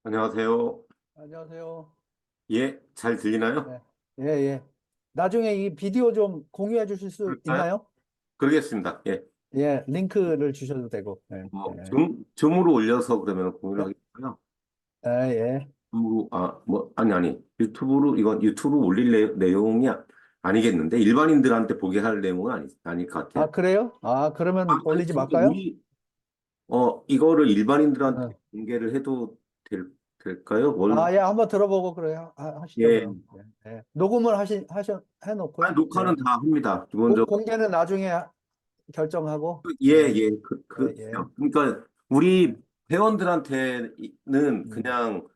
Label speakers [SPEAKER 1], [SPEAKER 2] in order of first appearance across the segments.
[SPEAKER 1] 안녕하세요.
[SPEAKER 2] 안녕하세요.
[SPEAKER 1] 예, 잘 들리나요?
[SPEAKER 2] 네. 예, 예. 나중에 이 비디오 좀 공유해 주실 수
[SPEAKER 1] 그럴까요?
[SPEAKER 2] 있나요?
[SPEAKER 1] 그러겠습니다. 예.
[SPEAKER 2] 예, 링크를 주셔도 되고. 예, 예.
[SPEAKER 1] 줌으로 올려서 그러면 공유를
[SPEAKER 2] 예,
[SPEAKER 1] 하겠고요.
[SPEAKER 2] 예. 예.
[SPEAKER 1] 아니. 이건 유튜브로 올릴 내용이 아니겠는데, 일반인들한테 보게 할 내용은 아닐 것
[SPEAKER 2] 아,
[SPEAKER 1] 같아요.
[SPEAKER 2] 그래요? 아, 그러면 올리지
[SPEAKER 1] 근데
[SPEAKER 2] 말까요?
[SPEAKER 1] 이거를 일반인들한테
[SPEAKER 2] 어.
[SPEAKER 1] 공개를 해도 될까요?
[SPEAKER 2] 아, 예, 한번 들어보고 그래요. 하시죠,
[SPEAKER 1] 예.
[SPEAKER 2] 그럼. 예, 예. 녹음을
[SPEAKER 1] 아니,
[SPEAKER 2] 해놓고요.
[SPEAKER 1] 녹화는
[SPEAKER 2] 예.
[SPEAKER 1] 다 합니다. 기본적으로.
[SPEAKER 2] 공개는 나중에 결정하고.
[SPEAKER 1] 예,
[SPEAKER 2] 예,
[SPEAKER 1] 예.
[SPEAKER 2] 예, 예.
[SPEAKER 1] 그러니까 우리
[SPEAKER 2] 예.
[SPEAKER 1] 회원들한테는
[SPEAKER 2] 음.
[SPEAKER 1] 그냥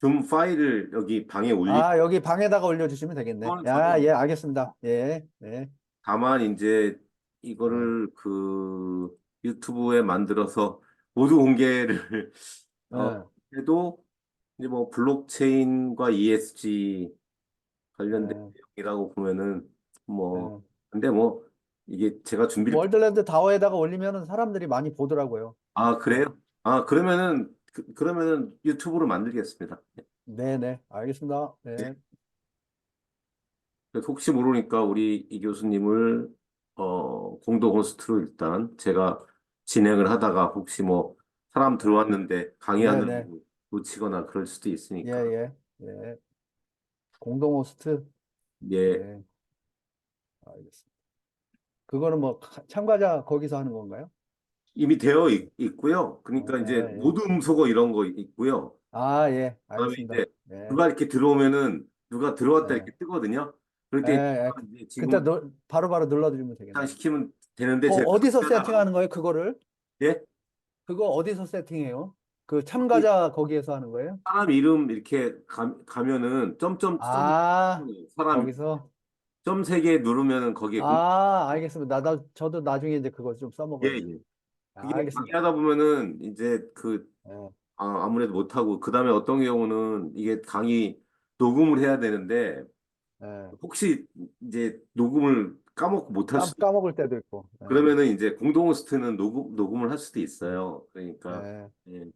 [SPEAKER 1] 줌 파일을 여기 방에
[SPEAKER 2] 아, 여기 방에다가 올려주시면 되겠네.
[SPEAKER 1] 건
[SPEAKER 2] 야, 예,
[SPEAKER 1] 상관없어요.
[SPEAKER 2] 알겠습니다. 예, 예.
[SPEAKER 1] 다만 이제
[SPEAKER 2] 예.
[SPEAKER 1] 이거를 그 유튜브에 만들어서 모두 공개를 어,
[SPEAKER 2] 예.
[SPEAKER 1] 해도 이제 뭐 블록체인과 ESG 관련된
[SPEAKER 2] 예.
[SPEAKER 1] 내용이라고 보면은 뭐
[SPEAKER 2] 예.
[SPEAKER 1] 근데 뭐 이게 제가 준비를
[SPEAKER 2] 월드랜드 다워에다가 올리면은 사람들이 많이 보더라고요. 예.
[SPEAKER 1] 그래요? 그러면은 유튜브로 만들겠습니다.
[SPEAKER 2] 네네, 알겠습니다. 네.
[SPEAKER 1] 그래서 혹시 모르니까 우리 이 교수님을 공동 호스트로 일단 제가 진행을 하다가 혹시 뭐 사람 들어왔는데 강의하느라고
[SPEAKER 2] 네네,
[SPEAKER 1] 놓치거나 그럴 수도
[SPEAKER 2] 예,
[SPEAKER 1] 있으니까
[SPEAKER 2] 예, 예. 공동 호스트,
[SPEAKER 1] 예
[SPEAKER 2] 예, 알겠습니다. 그거는 뭐 참가자 거기서 하는 건가요?
[SPEAKER 1] 이미 있고요. 그러니까
[SPEAKER 2] 예,
[SPEAKER 1] 이제
[SPEAKER 2] 예.
[SPEAKER 1] 모둠 속어 이런 거 있고요.
[SPEAKER 2] 아, 예,
[SPEAKER 1] 그다음에
[SPEAKER 2] 알겠습니다.
[SPEAKER 1] 이제
[SPEAKER 2] 예,
[SPEAKER 1] 누가 이렇게 들어오면은 누가 들어왔다
[SPEAKER 2] 예,
[SPEAKER 1] 이렇게 뜨거든요. 그럴
[SPEAKER 2] 예,
[SPEAKER 1] 때
[SPEAKER 2] 예.
[SPEAKER 1] 이제
[SPEAKER 2] 그때
[SPEAKER 1] 지금
[SPEAKER 2] 바로바로 눌러드리면 되겠네요.
[SPEAKER 1] 시키면 되는데 제가
[SPEAKER 2] 어디서
[SPEAKER 1] 강의하다가
[SPEAKER 2] 세팅하는 거예요, 그거를?
[SPEAKER 1] 예
[SPEAKER 2] 그거 어디서 세팅해요? 그
[SPEAKER 1] 거기
[SPEAKER 2] 참가자 거기에서 하는 거예요?
[SPEAKER 1] 사람 이름 이렇게 가면은 점점점
[SPEAKER 2] 아,
[SPEAKER 1] 사람
[SPEAKER 2] 거기서?
[SPEAKER 1] 점 세 개 누르면은 거기에
[SPEAKER 2] 아, 알겠습니다. 저도 나중에 이제 그거 좀
[SPEAKER 1] 예,
[SPEAKER 2] 써먹어야죠.
[SPEAKER 1] 예.
[SPEAKER 2] 아,
[SPEAKER 1] 그게
[SPEAKER 2] 알겠습니다.
[SPEAKER 1] 강의하다 보면은 이제
[SPEAKER 2] 예,
[SPEAKER 1] 아무래도 못하고 그다음에 어떤 경우는 이게 강의 녹음을 해야 되는데
[SPEAKER 2] 예.
[SPEAKER 1] 혹시 이제 녹음을 까먹고 못할 수도 있고
[SPEAKER 2] 까먹을 때도 있고.
[SPEAKER 1] 그러면은 이제 공동 호스트는 녹음을 할 수도 있어요. 그러니까
[SPEAKER 2] 예.
[SPEAKER 1] 예.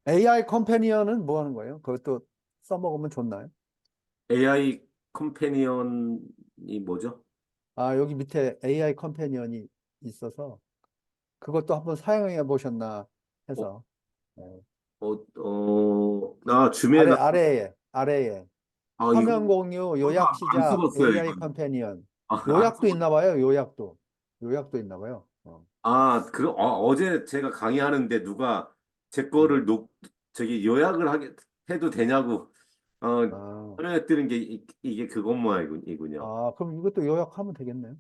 [SPEAKER 2] AI 컴패니언은 뭐 하는 거예요? 그것도 써먹으면 좋나요?
[SPEAKER 1] AI 컴패니언이 뭐죠?
[SPEAKER 2] 아, 여기 밑에 AI 컴패니언이 있어서 그것도 한번 사용해 보셨나
[SPEAKER 1] 어,
[SPEAKER 2] 해서. 예.
[SPEAKER 1] 줌에
[SPEAKER 2] 아래에
[SPEAKER 1] 이거
[SPEAKER 2] 화면 공유, 요약
[SPEAKER 1] 안
[SPEAKER 2] 시작,
[SPEAKER 1] 써봤어요,
[SPEAKER 2] AI
[SPEAKER 1] 이건.
[SPEAKER 2] 컴패니언.
[SPEAKER 1] 안
[SPEAKER 2] 요약도
[SPEAKER 1] 써봤.
[SPEAKER 2] 있나 봐요. 요약도 있나 봐요.
[SPEAKER 1] 어제 제가 강의하는데 누가 제
[SPEAKER 2] 음.
[SPEAKER 1] 거를 저기 요약을 해도 되냐고,
[SPEAKER 2] 아,
[SPEAKER 1] 설명해 드는 게 이게 그것 모양이군요.
[SPEAKER 2] 그럼 이것도 요약하면 되겠네요.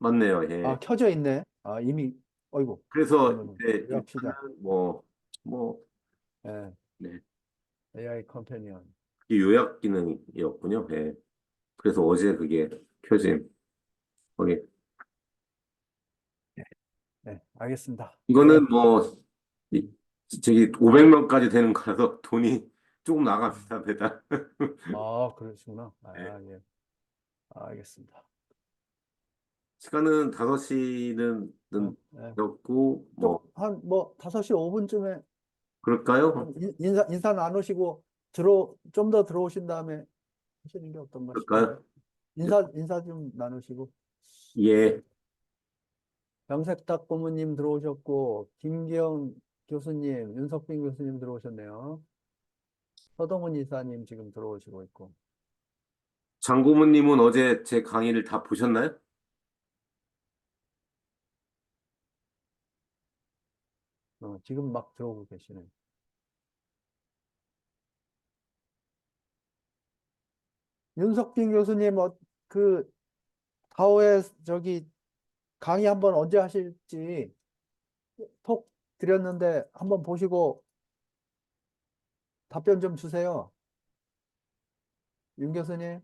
[SPEAKER 1] 맞네요,
[SPEAKER 2] 아,
[SPEAKER 1] 예.
[SPEAKER 2] 켜져 있네. 아, 이미, 어이구.
[SPEAKER 1] 그래서
[SPEAKER 2] 그러면
[SPEAKER 1] 이제
[SPEAKER 2] 요약 시작.
[SPEAKER 1] 일단은 뭐,
[SPEAKER 2] 예,
[SPEAKER 1] 네.
[SPEAKER 2] AI 컴패니언.
[SPEAKER 1] 이 요약 기능이었군요, 예. 그래서 어제 그게 켜짐. 거기.
[SPEAKER 2] 네, 알겠습니다. 예.
[SPEAKER 1] 이거는 이- 저기 500명까지 되는 거라서 돈이 조금 나갑니다, 배달.
[SPEAKER 2] 그러시구나.
[SPEAKER 1] 예.
[SPEAKER 2] 예. 알겠습니다.
[SPEAKER 1] 시간은 5시는
[SPEAKER 2] 예.
[SPEAKER 1] 였고,
[SPEAKER 2] 뭐, 5시 5분쯤에
[SPEAKER 1] 그럴까요?
[SPEAKER 2] 인사 나누시고, 좀 더 들어오신 다음에 하시는 게 어떤가 싶은데.
[SPEAKER 1] 그럴까요?
[SPEAKER 2] 인사 좀 나누시고.
[SPEAKER 1] 예.
[SPEAKER 2] 병색탁 고모님 들어오셨고, 김기영 교수님, 윤석빈 교수님 들어오셨네요. 서동훈 이사님 지금 들어오시고 있고.
[SPEAKER 1] 장고모님은 어제 제 강의를 다 보셨나요?
[SPEAKER 2] 지금 막 들어오고 계시네. 윤석빈 교수님, 그, 다오에 강의 한번 언제 하실지 톡 드렸는데 한번 보시고 답변 좀 주세요. 윤 교수님,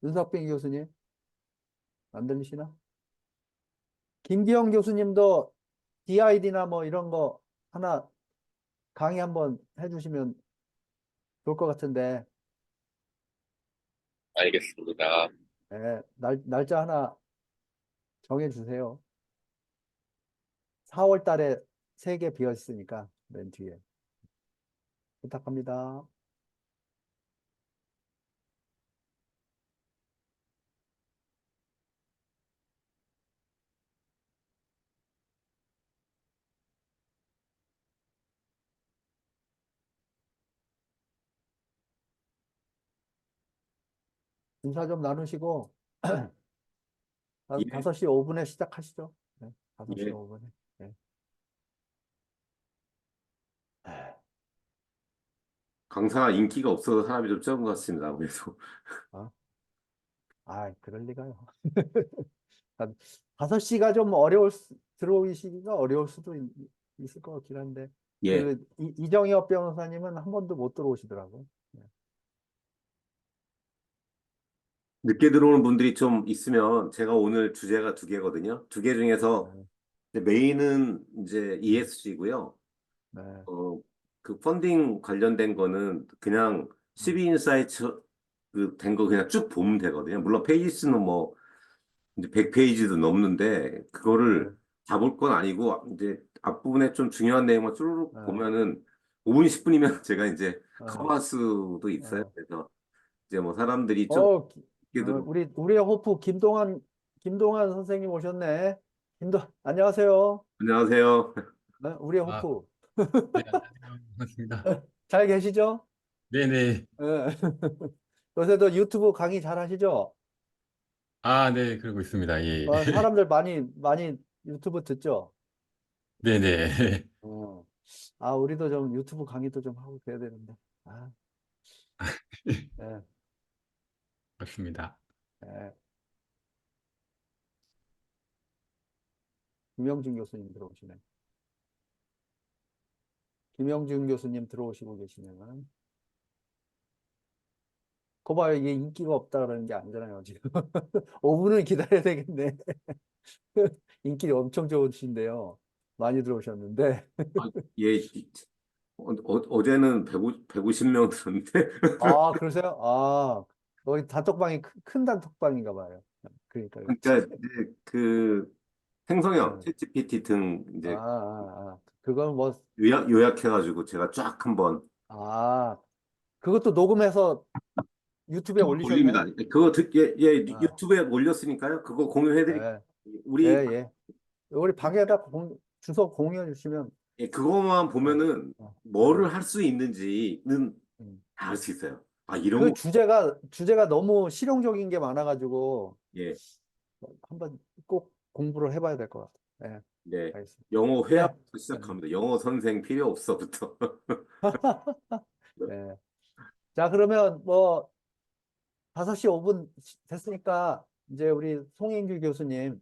[SPEAKER 2] 윤석빈 교수님, 안 들리시나? 김기영 교수님도 DID나 뭐 이런 거 하나 강의 한번 해주시면 좋을 것 같은데,
[SPEAKER 3] 알겠습니다.
[SPEAKER 2] 예, 날짜 하나 정해주세요. 4월 달에 3개 비어 있으니까. 맨 뒤에. 부탁합니다. 인사 좀 나누시고,
[SPEAKER 1] 예,
[SPEAKER 2] 5시 5분에 시작하시죠. 네, 5시
[SPEAKER 1] 예.
[SPEAKER 2] 5분에. 네.
[SPEAKER 1] 강사가 인기가 없어서 사람이 좀 적은 것 같습니다. 그래서
[SPEAKER 2] 아, 그럴 리가요. 한 5시가 좀 들어오시기가 어려울 수도 있을 것 같긴 한데,
[SPEAKER 1] 예.
[SPEAKER 2] 이정엽 변호사님은 한 번도 못 들어오시더라고요. 네.
[SPEAKER 1] 늦게 들어오는 분들이 좀 있으면 제가 오늘 주제가 두 개거든요. 두 개 중에서
[SPEAKER 2] 네.
[SPEAKER 1] 이제 메인은 이제 ESG고요.
[SPEAKER 2] 네.
[SPEAKER 1] 어, 그 펀딩 관련된 거는 그냥
[SPEAKER 2] 음,
[SPEAKER 1] 12인사이트 그된 거 그냥 쭉 보면 되거든요. 물론 페이지 수는 뭐 이제 100페이지도 넘는데
[SPEAKER 2] 네.
[SPEAKER 1] 그거를 다 볼 건 아니고 이제 앞부분에 좀 중요한 내용만 쭈르륵
[SPEAKER 2] 네.
[SPEAKER 1] 보면은 5분, 10분이면 제가 이제
[SPEAKER 2] 네.
[SPEAKER 1] 커버할 수도 있어요.
[SPEAKER 2] 네.
[SPEAKER 1] 그래서 이제 뭐 사람들이 좀
[SPEAKER 2] 어,
[SPEAKER 1] 늦게 들어.
[SPEAKER 2] 우리의 호프 김동환 선생님 오셨네. 안녕하세요.
[SPEAKER 1] 안녕하세요.
[SPEAKER 2] 네, 우리의
[SPEAKER 3] 아,
[SPEAKER 2] 호프.
[SPEAKER 3] 네, 안녕하세요. 반갑습니다.
[SPEAKER 2] 잘 계시죠?
[SPEAKER 3] 네네.
[SPEAKER 2] 네. 요새도 유튜브 강의 잘 하시죠?
[SPEAKER 3] 아, 네, 그러고 있습니다. 예.
[SPEAKER 2] 사람들 많이 유튜브 듣죠?
[SPEAKER 3] 네네.
[SPEAKER 2] 어. 우리도 좀 유튜브 강의도 좀 하고 그래야 되는데. 아, 네,
[SPEAKER 3] 반갑습니다.
[SPEAKER 2] 네. 김영준 교수님 들어오시네. 김영준 교수님 들어오시고 계시면. 거 봐요. 이게 인기가 없다 그러는 게 아니잖아요, 지금. 5분을 기다려야 되겠네. 인기 엄청 좋으신데요. 많이 들어오셨는데.
[SPEAKER 1] 아, 예, 어제는 150명 들었는데,
[SPEAKER 2] 그러세요? 거기 단톡방이 큰 단톡방인가 봐요. 그러니까 그렇지.
[SPEAKER 1] 그러니까 이제 그 생성형,
[SPEAKER 2] 응.
[SPEAKER 1] 챗GPT 등 이제
[SPEAKER 2] 그건 뭐,
[SPEAKER 1] 요약해가지고 제가 쫙 한번
[SPEAKER 2] 아, 그것도 녹음해서 유튜브에
[SPEAKER 1] 유튜브 올립니다.
[SPEAKER 2] 올리셨네?
[SPEAKER 1] 그거 예,
[SPEAKER 2] 아,
[SPEAKER 1] 유튜브에 올렸으니까요. 그거 공유해드릴게요.
[SPEAKER 2] 예, 예,
[SPEAKER 1] 우리
[SPEAKER 2] 예. 우리 방에다 주소 공유해 주시면,
[SPEAKER 1] 예, 그거만
[SPEAKER 2] 어,
[SPEAKER 1] 보면은
[SPEAKER 2] 어, 어,
[SPEAKER 1] 뭐를 할 수 있는지는
[SPEAKER 2] 음.
[SPEAKER 1] 다 알 수 있어요. 아, 이런
[SPEAKER 2] 그
[SPEAKER 1] 거,
[SPEAKER 2] 주제가 너무 실용적인 게 많아가지고,
[SPEAKER 1] 예,
[SPEAKER 2] 한번 꼭 공부를 해봐야 될 것 같아요. 예,
[SPEAKER 1] 네.
[SPEAKER 2] 알겠습니다.
[SPEAKER 1] 영어
[SPEAKER 2] 네.
[SPEAKER 1] 회화부터 시작합니다. 영어 선생 필요 없어부터.
[SPEAKER 2] 네. 자, 그러면 뭐 5시 5분 됐으니까 이제 우리 송인규 교수님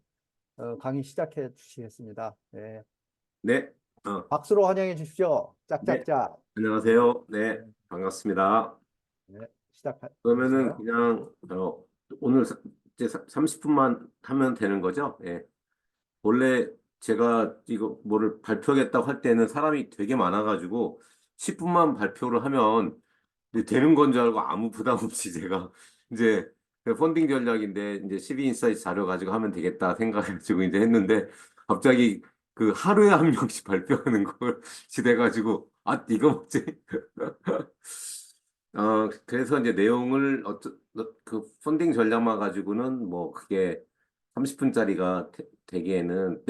[SPEAKER 2] 강의 시작해 주시겠습니다. 네.
[SPEAKER 1] 네,
[SPEAKER 2] 박수로 환영해 주십시오.
[SPEAKER 1] 네.
[SPEAKER 2] 짝짝짝. 네.
[SPEAKER 1] 안녕하세요. 네,
[SPEAKER 2] 네.
[SPEAKER 1] 반갑습니다.
[SPEAKER 2] 네. 시작해
[SPEAKER 1] 그러면은
[SPEAKER 2] 주세요.
[SPEAKER 1] 그냥 오늘 이제 30분만 하면 되는 거죠? 예. 원래 제가 이거 뭐를 발표하겠다고 할 때는 사람이 되게 많아가지고 10분만 발표를 하면 이제 되는 건 줄 알고 아무 부담 없이 제가 이제 그 펀딩 전략인데 이제 12인사이트 자료 가지고 하면 되겠다 생각해가지고 이제 했는데 갑자기 그 하루에 한 명씩 발표하는 걸 지대가지고 이거 뭐지? 그래서 이제 내용을 그 펀딩 전략만 가지고는 뭐 그게 30분짜리가 되기에는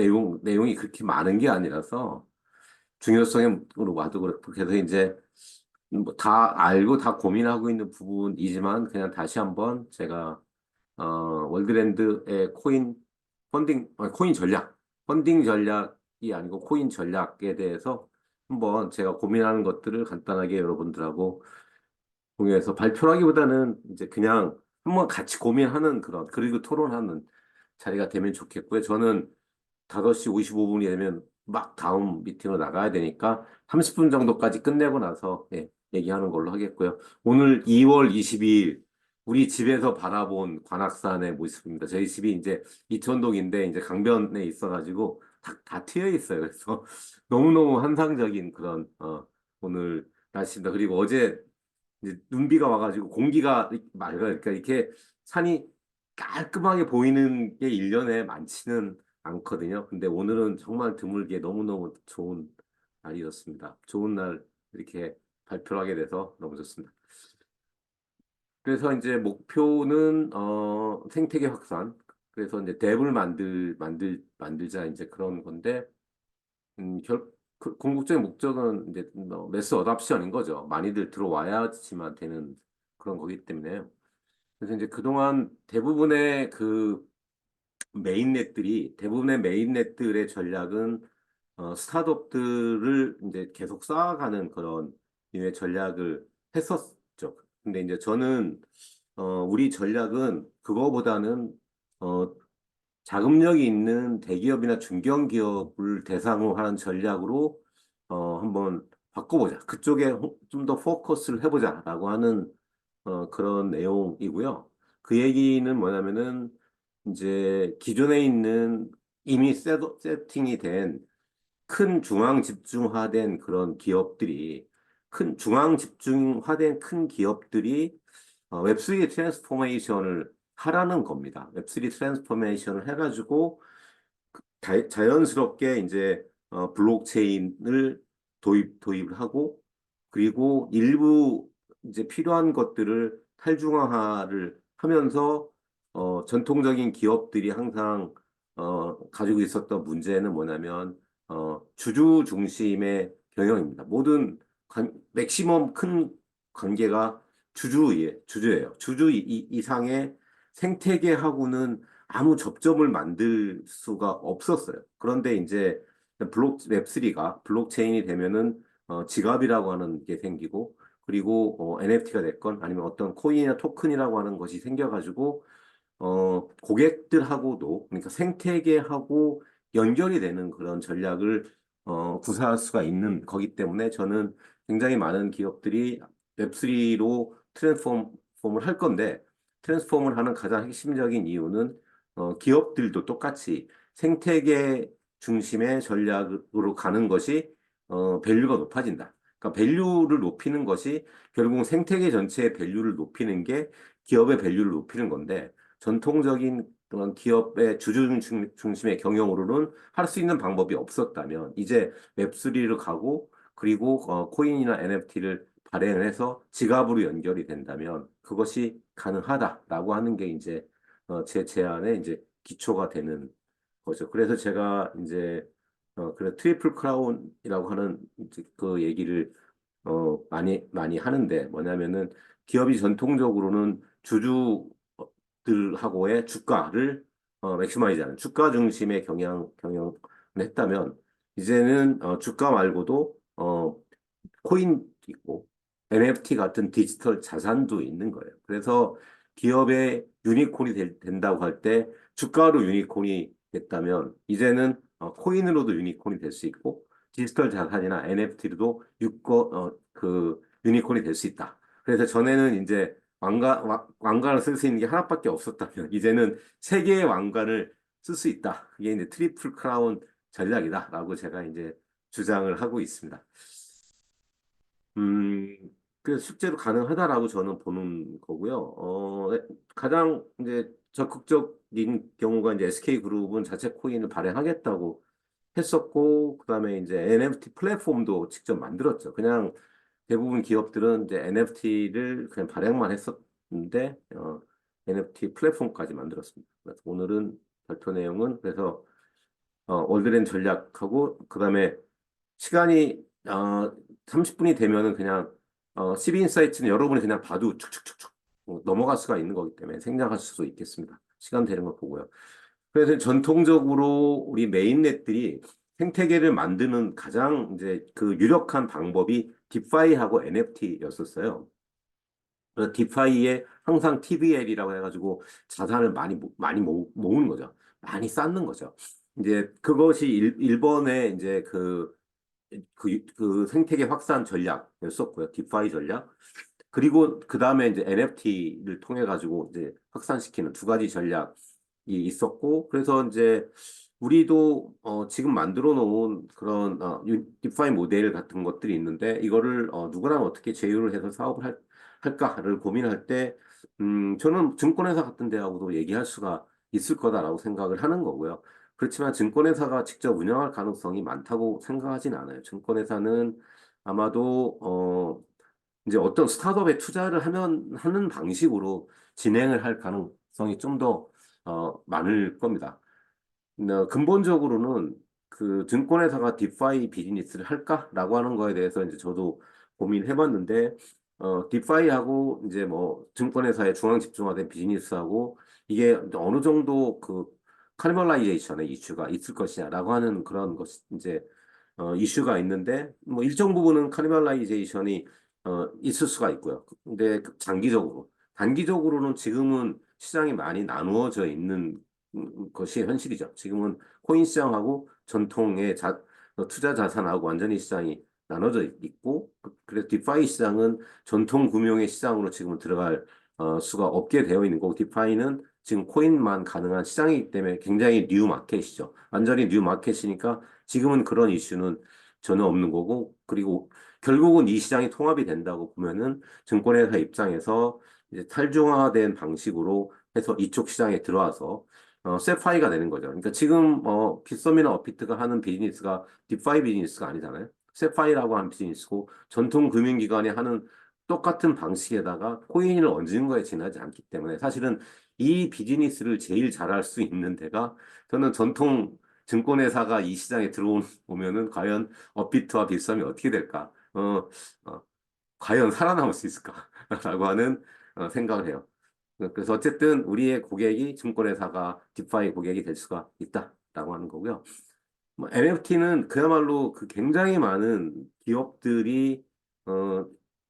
[SPEAKER 1] 내용이 그렇게 많은 게 아니라서 중요성으로 봐도 그렇고 그래서 이제 뭐 다 알고 다 고민하고 있는 부분이지만 그냥 다시 한번 제가 월드랜드의 코인 전략 펀딩 전략이 아니고 코인 전략에 대해서 한번 제가 고민하는 것들을 간단하게 여러분들하고 공유해서 발표하기보다는 이제 그냥 한번 같이 고민하는 그리고 토론하는 자리가 되면 좋겠고요. 저는 5시 55분이 되면 막 다음 미팅으로 나가야 되니까 30분 정도까지 끝내고 나서 얘기하는 걸로 하겠고요. 오늘 2월 22일 우리 집에서 바라본 관악산의 모습입니다. 저희 집이 이제 이천동인데 이제 강변에 있어가지고 다 트여 있어요. 그래서 너무너무 환상적인 그런 오늘 날씨입니다. 그리고 어제 이제 눈비가 와가지고 공기가 맑아요. 그러니까 이렇게 산이 깔끔하게 보이는 게 1년에 많지는 않거든요. 근데 오늘은 정말 드물게 너무너무 좋은 날이었습니다. 좋은 날 이렇게 발표를 하게 돼서 너무 좋습니다. 그래서 이제 목표는 생태계 확산. 그래서 이제 앱을 만들자 이제 그런 건데 궁극적인 목적은 이제 매스 어답션인 거죠. 많이들 들어와야지만 되는 그런 거기 때문에. 그래서 이제 그동안 대부분의 메인넷들의 전략은 스타트업들을 이제 계속 쌓아가는 그런 류의 전략을 했었죠. 근데 이제 저는 우리 전략은 그거보다는 어, 자금력이 있는 대기업이나 중견기업을 대상으로 하는 전략으로 한번 바꿔보자. 그쪽에 좀 더 포커스를 해보자라고 하는 그런 내용이고요. 그 얘기는 뭐냐면은 이제 기존에 있는 이미 세팅이 된 큰 중앙 집중화된 그런 기업들이 중앙 집중화된 큰 기업들이 웹3 트랜스포메이션을 하라는 겁니다. 웹3 트랜스포메이션을 해가지고 자연스럽게 이제 블록체인을 도입을 하고 그리고 일부 이제 필요한 것들을 탈중화를 하면서 전통적인 기업들이 항상 가지고 있었던 문제는 뭐냐면 주주 중심의 경영입니다. 모든 맥시멈 큰 관계가 주주예요. 이상의 생태계하고는 아무 접점을 만들 수가 없었어요. 그런데 이제 웹3가 블록체인이 되면은 지갑이라고 하는 게 생기고 그리고 NFT가 됐건 아니면 어떤 코인이나 토큰이라고 하는 것이 생겨가지고 고객들하고도 그러니까 생태계하고 연결이 되는 그런 전략을 구사할 수가 있는 거기 때문에 저는 굉장히 많은 기업들이 웹3로 트랜스폼을 할 건데 트랜스폼을 하는 가장 핵심적인 이유는 기업들도 똑같이 생태계 중심의 전략으로 가는 것이 밸류가 높아진다. 그러니까 밸류를 높이는 것이 결국 생태계 전체의 밸류를 높이는 게 기업의 밸류를 높이는 건데 전통적인 그런 기업의 주주 중심의 경영으로는 할 수 있는 방법이 없었다면 이제 웹3를 가고 그리고 코인이나 NFT를 발행을 해서 지갑으로 연결이 된다면 그것이 가능하다라고 하는 게 이제 제 제안의 이제 기초가 되는 거죠. 그래서 제가 이제 그래 트리플 크라운이라고 하는 이제 그 얘기를 많이 하는데 뭐냐면은 기업이 전통적으로는 주주들하고의 주가를 맥시마이즈하는 주가 중심의 경영을 했다면 이제는 주가 말고도 코인 있고 NFT 같은 디지털 자산도 있는 거예요. 그래서 기업의 유니콘이 된다고 할 때 주가로 유니콘이 됐다면 이제는 코인으로도 유니콘이 될 수 있고 디지털 자산이나 NFT로도 그 유니콘이 될 수 있다. 그래서 전에는 이제 왕관을 쓸 수 있는 게 하나밖에 없었다면 이제는 세 개의 왕관을 쓸 수 있다. 이게 이제 트리플 크라운 전략이다라고 제가 이제 주장을 하고 있습니다. 음, 그래서 실제로 가능하다라고 저는 보는 거고요. 가장 이제 적극적인 경우가 이제 SK그룹은 자체 코인을 발행하겠다고 했었고, 그다음에 이제 NFT 플랫폼도 직접 만들었죠. 그냥 대부분 기업들은 이제 NFT를 그냥 발행만 했었는데, NFT 플랫폼까지 만들었습니다. 그래서 오늘은 발표 내용은 그래서 월드랜 전략하고 그다음에 시간이 30분이 되면은 그냥 CB인사이트는 여러분이 그냥 봐도 축축축축 넘어갈 수가 있는 거기 때문에 생략할 수도 있겠습니다. 시간 되는 걸 보고요. 그래서 전통적으로 우리 메인넷들이 생태계를 만드는 가장 이제 그 유력한 방법이 디파이하고 NFT였었어요. 그래서 디파이에 항상 TVL이라고 해가지고 자산을 많이 모으는 거죠. 많이 쌓는 거죠. 이제 그것이 일본의 이제 그 생태계 확산 전략이었었고요. 디파이 전략. 그리고 그 다음에 이제 NFT를 통해 가지고 이제 확산시키는 두 가지 전략이 있었고, 그래서 이제 우리도 지금 만들어 놓은 그런 디파이 모델 같은 것들이 있는데 이거를 누구랑 어떻게 제휴를 해서 사업을 할까를 고민할 때, 저는 증권회사 같은 데하고도 얘기할 수가 있을 거다라고 생각을 하는 거고요. 그렇지만 증권회사가 직접 운영할 가능성이 많다고 생각하진 않아요. 증권회사는 아마도 이제 어떤 스타트업에 투자를 하는 방식으로 진행을 할 가능성이 좀 더 많을 겁니다. 근본적으로는 그 증권회사가 디파이 비즈니스를 할까라고 하는 거에 대해서 이제 저도 고민해봤는데, 디파이하고 이제 뭐 증권회사의 중앙 집중화된 비즈니스하고 이게 어느 정도 그 카니발라이제이션의 이슈가 있을 것이냐라고 하는 그런 것 이제 이슈가 있는데, 뭐 일정 부분은 카니발라이제이션이 있을 수가 있고요. 근데 장기적으로, 단기적으로는 지금은 시장이 많이 나누어져 있는 것이 현실이죠. 지금은 코인 시장하고 전통의 투자 자산하고 완전히 시장이 나눠져 있고, 그래서 디파이 시장은 전통 금융의 시장으로 지금은 들어갈 수가 없게 되어 있는 거고, 디파이는 지금 코인만 가능한 시장이기 때문에 굉장히 뉴 마켓이죠. 완전히 뉴 마켓이니까 지금은 그런 이슈는 전혀 없는 거고, 그리고 결국은 이 시장이 통합이 된다고 보면은 증권회사 입장에서 이제 탈중화된 방식으로 해서 이쪽 시장에 들어와서 세파이가 되는 거죠. 그러니까 지금 빗썸이나 어피트가 하는 비즈니스가 디파이 비즈니스가 아니잖아요. 세파이라고 하는 비즈니스고 전통 금융기관이 하는 똑같은 방식에다가 코인을 얹는 거에 지나지 않기 때문에 사실은 이 비즈니스를 제일 잘할 수 있는 데가 저는 전통 증권회사가 이 시장에 들어오면은 과연 어피트와 빗썸이 어떻게 될까? 어, 과연 살아남을 수 있을까라고 하는 생각을 해요. 그래서 어쨌든 우리의 고객이 증권회사가 디파이 고객이 될 수가 있다라고 하는 거고요. 뭐 NFT는 그야말로 그 굉장히 많은 기업들이 어,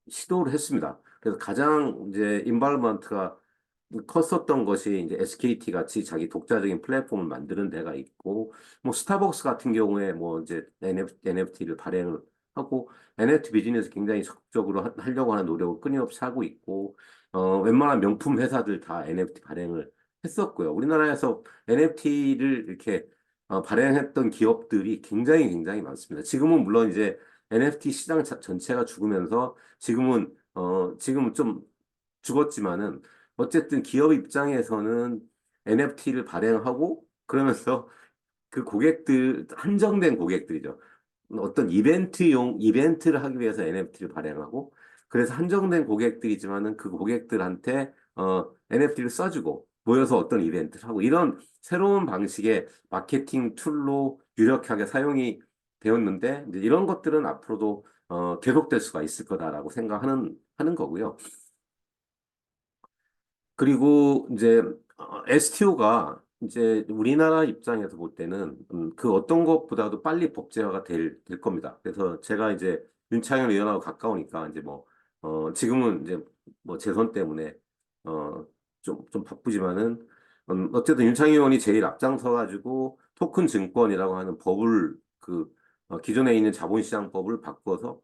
[SPEAKER 1] 시도를 했습니다. 그래서 가장 이제 인발먼트가 컸었던 것이 이제 SKT 같이 자기 독자적인 플랫폼을 만드는 데가 있고, 뭐 스타벅스 같은 경우에 뭐 이제 NFT를 발행을 하고 NFT 비즈니스 굉장히 적극적으로 하려고 하는 노력을 끊임없이 하고 있고, 웬만한 명품 회사들 다 NFT 발행을 했었고요. 우리나라에서 NFT를 이렇게 발행했던 기업들이 굉장히 많습니다. 지금은 물론 이제 NFT 시장 전체가 죽으면서 지금은 좀 죽었지만은 어쨌든 기업 입장에서는 NFT를 발행하고 그러면서 그 고객들 한정된 고객들이죠. 어떤 이벤트를 하기 위해서 NFT를 발행하고 그래서 한정된 고객들이지만은 그 고객들한테 NFT를 써주고 모여서 어떤 이벤트를 하고 이런 새로운 방식의 마케팅 툴로 유력하게 사용이 되었는데 이제 이런 것들은 앞으로도 계속될 수가 있을 거다라고 하는 거고요. 그리고 이제 STO가 이제 우리나라 입장에서 볼 때는 그 어떤 것보다도 빨리 법제화가 될 겁니다. 그래서 제가 이제 윤창현 의원하고 가까우니까 이제 뭐 지금은 이제 뭐 재선 때문에 좀 바쁘지만은 어쨌든 윤창현 의원이 제일 앞장서 가지고 토큰 증권이라고 하는 법을 기존에 있는 자본시장법을 바꿔서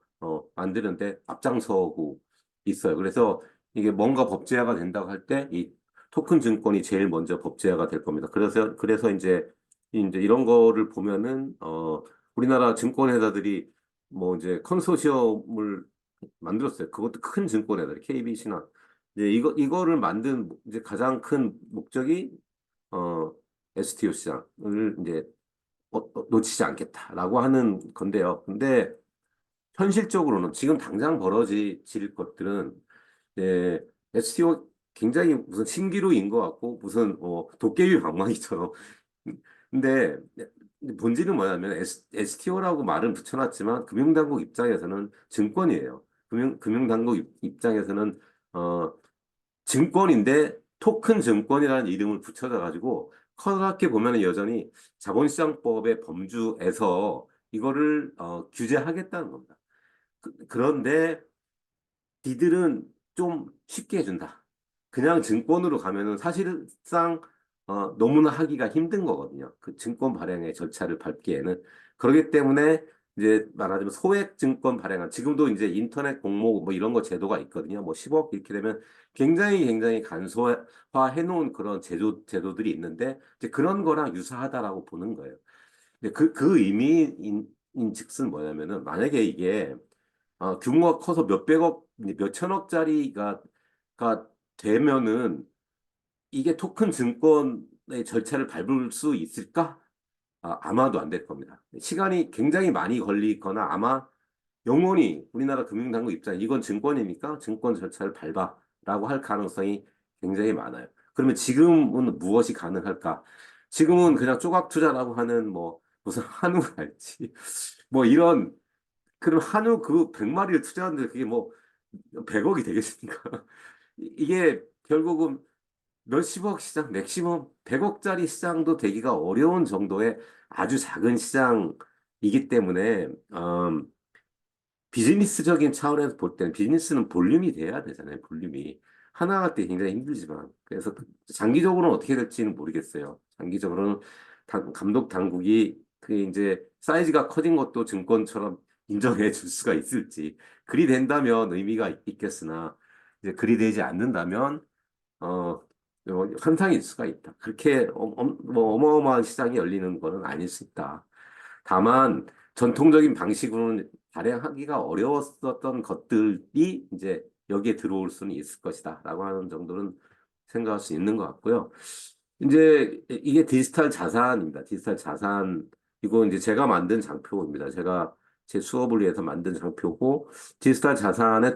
[SPEAKER 1] 만드는데 앞장서고 있어요. 그래서 이게 뭔가 법제화가 된다고 할 때 이 토큰 증권이 제일 먼저 법제화가 될 겁니다. 그래서 이제 이런 거를 보면은 우리나라 증권회사들이 뭐 이제 컨소시엄을 만들었어요. 그것도 큰 증권회사들 KBC나 이제 이거를 만든 이제 가장 큰 목적이 어 STO 시장을 이제 놓치지 않겠다라고 하는 건데요. 근데 현실적으로는 지금 당장 벌어질 것들은 예, STO 굉장히 무슨 신기루인 것 같고 무슨 도깨비 방망이처럼 근데 본질은 뭐냐면 STO라고 말은 붙여놨지만 금융당국 입장에서는 증권이에요. 금융당국 입장에서는 어, 증권인데 토큰 증권이라는 이름을 붙여져 가지고 커다랗게 보면은 여전히 자본시장법의 범주에서 이거를 규제하겠다는 겁니다. 그런데 니들은 좀 쉽게 해준다. 그냥 증권으로 가면은 사실상 너무나 하기가 힘든 거거든요. 그 증권 발행의 절차를 밟기에는. 그렇기 때문에 이제 말하자면 소액 증권 발행한 지금도 이제 인터넷 공모 뭐 이런 거 제도가 있거든요. 뭐 10억 이렇게 되면 굉장히 간소화해 놓은 그런 제도들이 있는데 이제 그런 거랑 유사하다라고 보는 거예요. 근데 그 의미인 즉슨 뭐냐면은 만약에 이게 규모가 커서 몇백억, 몇천억짜리가 되면은 이게 토큰 증권의 절차를 밟을 수 있을까? 아마도 안 될 겁니다. 시간이 굉장히 많이 걸리거나 아마 영원히 우리나라 금융당국 입장에 이건 증권이니까 증권 절차를 밟아라고 할 가능성이 굉장히 많아요. 그러면 지금은 무엇이 가능할까? 지금은 그냥 조각 투자라고 하는 뭐 무슨 한우랄지 뭐 이런 그럼 한우 그 100마리를 투자하는데 그게 뭐 100억이 되겠습니까? 이게 결국은 몇십억 시장, 맥시멈 100억짜리 시장도 되기가 어려운 정도의 아주 작은 시장이기 때문에 비즈니스적인 차원에서 볼 때는 비즈니스는 볼륨이 돼야 되잖아요. 볼륨이. 하나 할 때 굉장히 힘들지만. 그래서 장기적으로는 어떻게 될지는 모르겠어요. 장기적으로는 감독 당국이 그 이제 사이즈가 커진 것도 증권처럼 인정해 줄 수가 있을지. 그리 된다면 의미가 있겠으나 이제 그리 되지 않는다면 어, 환상일 수가 있다. 그렇게 뭐 어마어마한 시장이 열리는 거는 아닐 수 있다. 다만 전통적인 방식으로는 발행하기가 어려웠었던 것들이 이제 여기에 들어올 수는 있을 것이다라고 하는 정도는 생각할 수 있는 것 같고요. 이제 이게 디지털 자산입니다. 디지털 자산 이거 이제 제가 만든 장표입니다. 제가 제 수업을 위해서 만든 장표고 디지털 자산의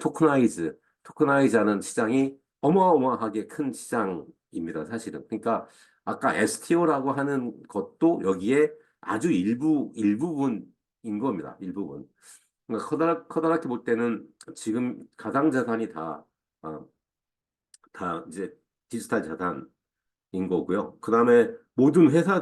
[SPEAKER 1] 토크나이즈하는 시장이 어마어마하게 큰 시장입니다. 사실은. 그러니까 아까 STO라고 하는 것도 여기에 아주 일부분인 겁니다. 일부분. 그러니까 커다랗게 볼 때는 지금 가상자산이 어, 다 이제 디지털 자산인 거고요. 그 다음에 모든 회사,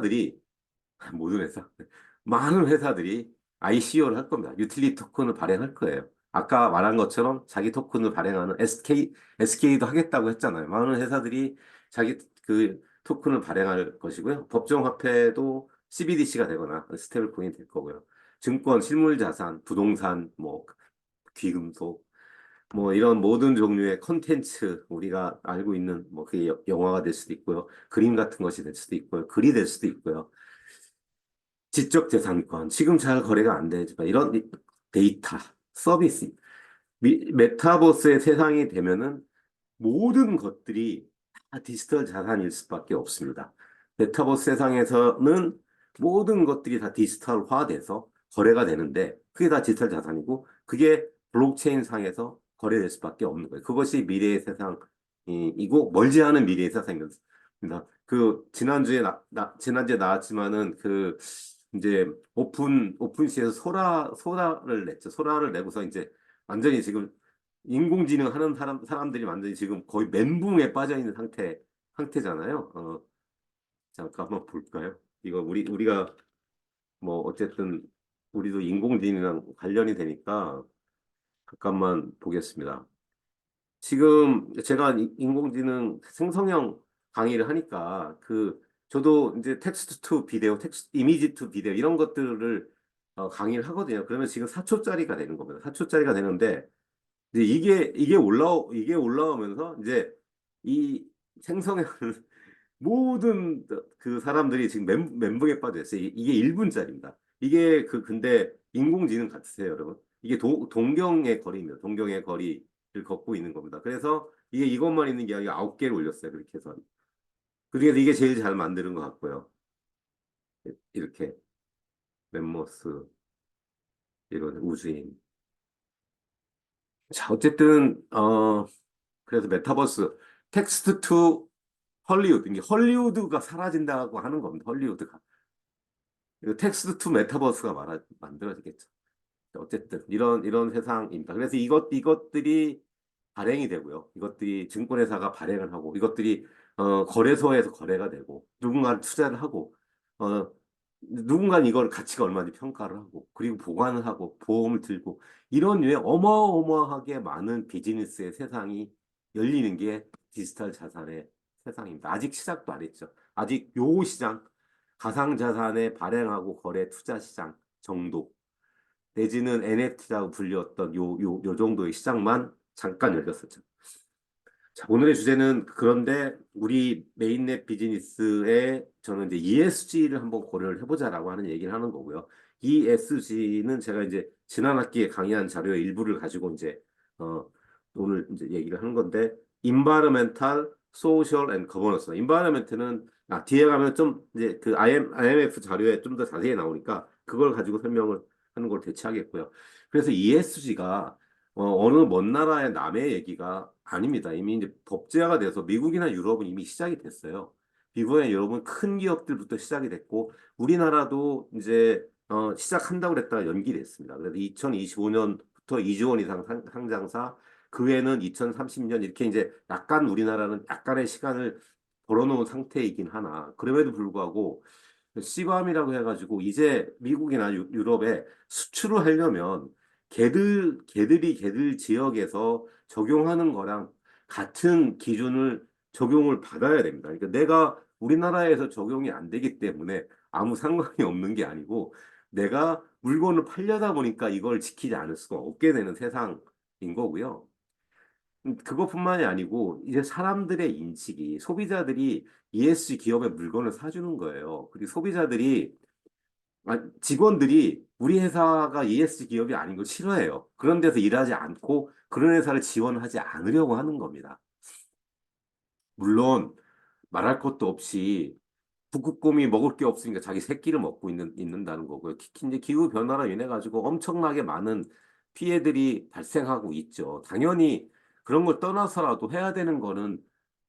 [SPEAKER 1] 많은 회사들이 ICO를 할 겁니다. 유틸리티 토큰을 발행할 거예요. 아까 말한 것처럼 자기 토큰을 발행하는 SK도 하겠다고 했잖아요. 많은 회사들이 자기 그 토큰을 발행할 것이고요. 법정화폐도 CBDC가 되거나 스테이블 코인이 될 거고요. 증권, 실물자산, 부동산, 뭐 귀금속, 뭐 이런 모든 종류의 컨텐츠 우리가 알고 있는 뭐 그게 영화가 될 수도 있고요. 그림 같은 것이 될 수도 있고요. 글이 될 수도 있고요. 지적재산권, 지금 잘 거래가 안 되지만 이런 데이터, 서비스, 메타버스의 세상이 되면은 모든 것들이 다 디지털 자산일 수밖에 없습니다. 메타버스 세상에서는 모든 것들이 다 디지털화돼서 거래가 되는데 그게 다 디지털 자산이고 그게 블록체인 상에서 거래될 수밖에 없는 거예요. 그것이 미래의 세상이고 멀지 않은 미래의 세상입니다. 그 지난주에 나왔지만은 그 이제 오픈시에서 소라를 냈죠. 소라를 내고서 이제 완전히 지금 인공지능 하는 사람들이 완전히 지금 거의 멘붕에 빠져 있는 상태잖아요. 잠깐만 볼까요? 이거 우리가 뭐 어쨌든 우리도 인공지능이랑 관련이 되니까 잠깐만 보겠습니다. 지금 제가 인공지능 생성형 강의를 하니까 저도 이제 텍스트 투 비디오, 이미지 투 비디오 이런 것들을 강의를 하거든요. 그러면 지금 4초짜리가 되는 겁니다. 4초짜리가 되는데 이제 이게 올라오면서 이제 이 생성형 모든 그 사람들이 지금 멘붕에 빠져 있어요. 이게 1분짜리입니다. 이게 근데 인공지능 같으세요, 여러분? 이게 동경의 거리입니다. 동경의 거리를 걷고 있는 겁니다. 그래서 이것만 있는 게 아니라 9개를 올렸어요. 그렇게 해서. 그중에서 이게 제일 잘 만드는 것 같고요. 이렇게 멤머스 이런 우주인. 자, 어쨌든 그래서 메타버스 텍스트 투 헐리우드 이게 헐리우드가 사라진다고 하는 겁니다. 헐리우드가. 이거 텍스트 투 메타버스가 만들어지겠죠. 어쨌든 이런 세상입니다. 그래서 이것들이 발행이 되고요. 이것들이 증권회사가 발행을 하고 이것들이 거래소에서 거래가 되고 누군가는 투자를 하고 어, 누군가는 이걸 가치가 얼마인지 평가를 하고 그리고 보관을 하고 보험을 들고 이런 류의 어마어마하게 많은 비즈니스의 세상이 열리는 게 디지털 자산의 세상입니다. 아직 시작도 안 했죠. 아직 요 시장 가상자산의 발행하고 거래 투자 시장 정도 내지는 NFT라고 불렸던 요 정도의 시장만 잠깐 열렸었죠. 자, 오늘의 주제는 그런데 우리 메인넷 비즈니스에 저는 이제 ESG를 한번 고려를 해보자라고 하는 얘기를 하는 거고요. ESG는 제가 이제 지난 학기에 강의한 자료의 일부를 가지고 이제 오늘 이제 얘기를 하는 건데 Environmental, Social and Governance. Environment는 뒤에 가면 좀 이제 그 IMF 자료에 좀 더 자세히 나오니까 그걸 가지고 설명을 하는 걸 대체하겠고요. 그래서 ESG가 어느 먼 나라의 남의 얘기가 아닙니다. 이미 이제 법제화가 돼서 미국이나 유럽은 이미 시작이 됐어요. 미국이나 유럽은 큰 기업들부터 시작이 됐고 우리나라도 이제 시작한다고 그랬다가 연기됐습니다. 그래서 2025년부터 2조 원 이상 상장사, 그 외에는 2030년 이렇게 이제 약간 우리나라는 약간의 시간을 벌어놓은 상태이긴 하나 그럼에도 불구하고 시밤이라고 해가지고 이제 미국이나 유럽에 수출을 하려면 걔들이 걔들 지역에서 적용하는 거랑 같은 기준을 적용을 받아야 됩니다. 그러니까 내가 우리나라에서 적용이 안 되기 때문에 아무 상관이 없는 게 아니고 내가 물건을 팔려다 보니까 이걸 지키지 않을 수가 없게 되는 세상인 거고요. 그것뿐만이 아니고 이제 사람들의 인식이 소비자들이 ESG 기업의 물건을 사주는 거예요. 그리고 직원들이 우리 회사가 ESG 기업이 아닌 걸 싫어해요. 그런 데서 일하지 않고 그런 회사를 지원하지 않으려고 하는 겁니다. 물론 말할 것도 없이 북극곰이 먹을 게 없으니까 자기 새끼를 먹고 있는다는 거고요. 특히 이제 기후 변화로 인해 가지고 엄청나게 많은 피해들이 발생하고 있죠. 당연히 그런 걸 떠나서라도 해야 되는 거는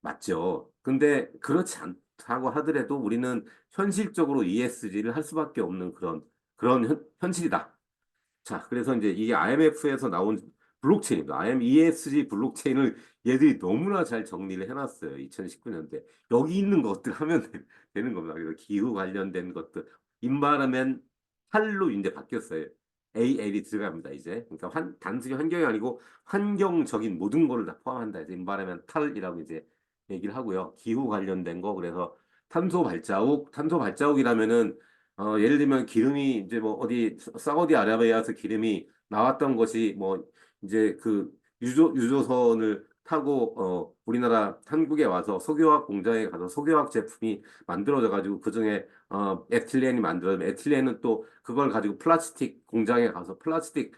[SPEAKER 1] 맞죠. 근데 그렇지 않다고 하더라도 우리는 현실적으로 ESG를 할 수밖에 없는 그런 현실이다. 자, 그래서 이제 이게 IMF에서 나온 블록체인입니다. ESG 블록체인을 얘들이 너무나 잘 정리를 해놨어요. 2019년대. 여기 있는 것들 하면 되는 겁니다. 그래서 기후 관련된 것들, 인바르멘 탈로 이제 바뀌었어요. AL이 들어갑니다, 이제. 그러니까 단순히 환경이 아니고 환경적인 모든 거를 다 포함한다. 이제 인바르멘 탈이라고 이제 얘기를 하고요. 기후 관련된 거, 그래서 탄소 발자국이라면은 예를 들면 기름이 이제 뭐 어디 사우디아라비아에서 기름이 나왔던 것이 뭐 이제 그 유조선을 타고 우리나라 한국에 와서 석유화학 공장에 가서 석유화학 제품이 만들어져 가지고 그중에 에틸렌이 만들어지면 에틸렌은 또 그걸 가지고 플라스틱 공장에 가서 플라스틱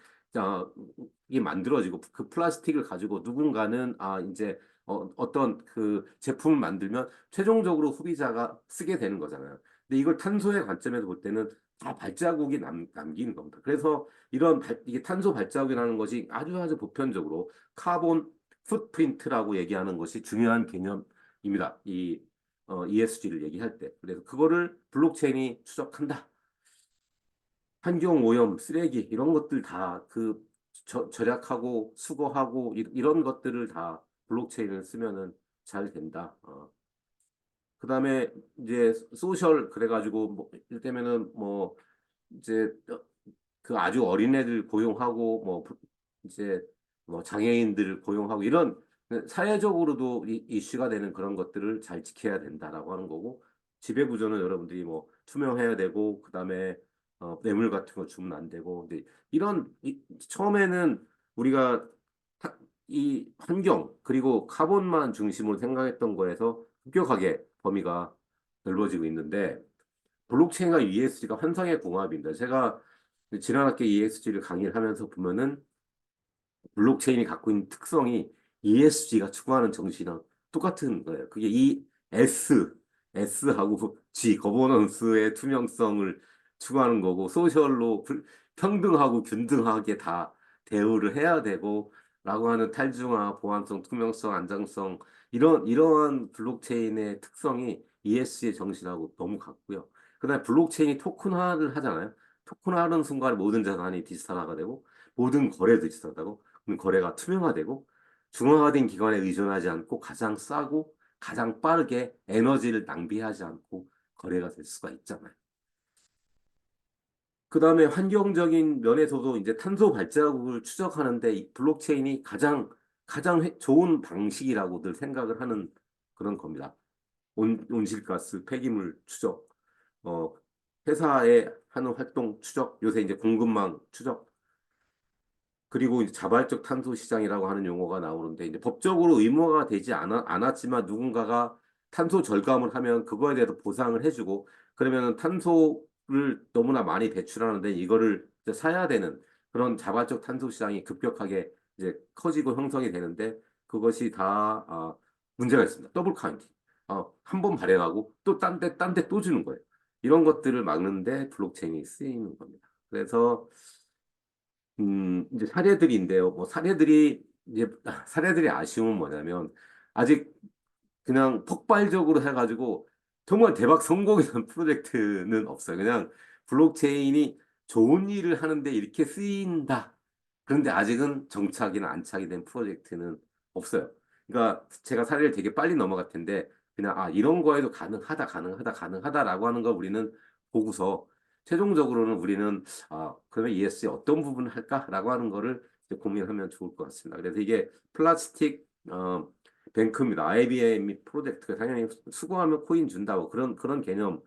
[SPEAKER 1] 이 만들어지고 그 플라스틱을 가지고 누군가는 이제 어떤 그 제품을 만들면 최종적으로 소비자가 쓰게 되는 거잖아요. 근데 이걸 탄소의 관점에서 볼 때는 다 발자국이 남기는 겁니다. 그래서 이게 탄소 발자국이라는 것이 아주 아주 보편적으로 카본 풋프린트라고 얘기하는 것이 중요한 개념입니다. ESG를 얘기할 때. 그래서 그거를 블록체인이 추적한다. 환경 오염, 쓰레기 이런 것들 다 절약하고 수거하고 이런 것들을 다 블록체인을 쓰면은 잘 된다. 그다음에 이제 소셜 그래가지고 뭐 이를테면은 뭐 이제 그 아주 어린애들 고용하고 뭐 이제 뭐 장애인들을 고용하고 이런 사회적으로도 이슈가 되는 그런 것들을 잘 지켜야 된다라고 하는 거고 지배구조는 여러분들이 뭐 투명해야 되고 그다음에 뇌물 같은 거 주면 안 되고 근데 처음에는 우리가 이 환경 그리고 카본만 중심으로 생각했던 거에서 급격하게 범위가 넓어지고 있는데 블록체인과 ESG가 환상의 궁합입니다. 제가 지난 학기 ESG를 강의를 하면서 보면은 블록체인이 갖고 있는 특성이 ESG가 추구하는 정신이랑 똑같은 거예요. 그게 S하고 G, 거버넌스의 투명성을 추구하는 거고, 소셜로 평등하고 균등하게 다 대우를 해야 되고, 라고 하는 탈중화, 보안성, 투명성, 안정성, 이러한 블록체인의 특성이 ESG의 정신하고 너무 같고요. 그다음에 블록체인이 토큰화를 하잖아요. 토큰화하는 순간 모든 자산이 디지털화가 되고, 모든 거래도 디지털하다고. 거래가 투명화되고 중앙화된 기관에 의존하지 않고 가장 싸고 가장 빠르게 에너지를 낭비하지 않고 거래가 될 수가 있잖아요. 그 다음에 환경적인 면에서도 이제 탄소 발자국을 추적하는데 이 블록체인이 가장 좋은 방식이라고들 생각을 하는 그런 겁니다. 온실가스 폐기물 추적, 어, 회사에 하는 활동 추적, 요새 이제 공급망 추적, 그리고 이제 자발적 탄소 시장이라고 하는 용어가 나오는데 이제 법적으로 의무화가 되지 않았지만 누군가가 탄소 절감을 하면 그거에 대해서 보상을 해주고 그러면은 탄소를 너무나 많이 배출하는데 이거를 이제 사야 되는 그런 자발적 탄소 시장이 급격하게 이제 커지고 형성이 되는데 그것이 다 문제가 있습니다. 더블 카운팅. 한 번 발행하고 또 딴 데 또 주는 거예요. 이런 것들을 막는데 블록체인이 쓰이는 겁니다. 그래서 이제 사례들인데요. 뭐 사례들이 이제 사례들이 아쉬움은 뭐냐면 아직 그냥 폭발적으로 해가지고 정말 대박 성공이란 프로젝트는 없어요. 그냥 블록체인이 좋은 일을 하는데 이렇게 쓰인다. 그런데 아직은 정착이나 안착이 된 프로젝트는 없어요. 그러니까 제가 사례를 되게 빨리 넘어갈 텐데 그냥 이런 거에도 가능하다라고 하는 걸 우리는 보고서 최종적으로는 우리는 그러면 ESG 어떤 부분을 할까라고 하는 거를 이제 고민하면 좋을 것 같습니다. 그래서 이게 플라스틱 뱅크입니다. IBM 프로젝트가 당연히 수거하면 코인 준다고 그런 개념인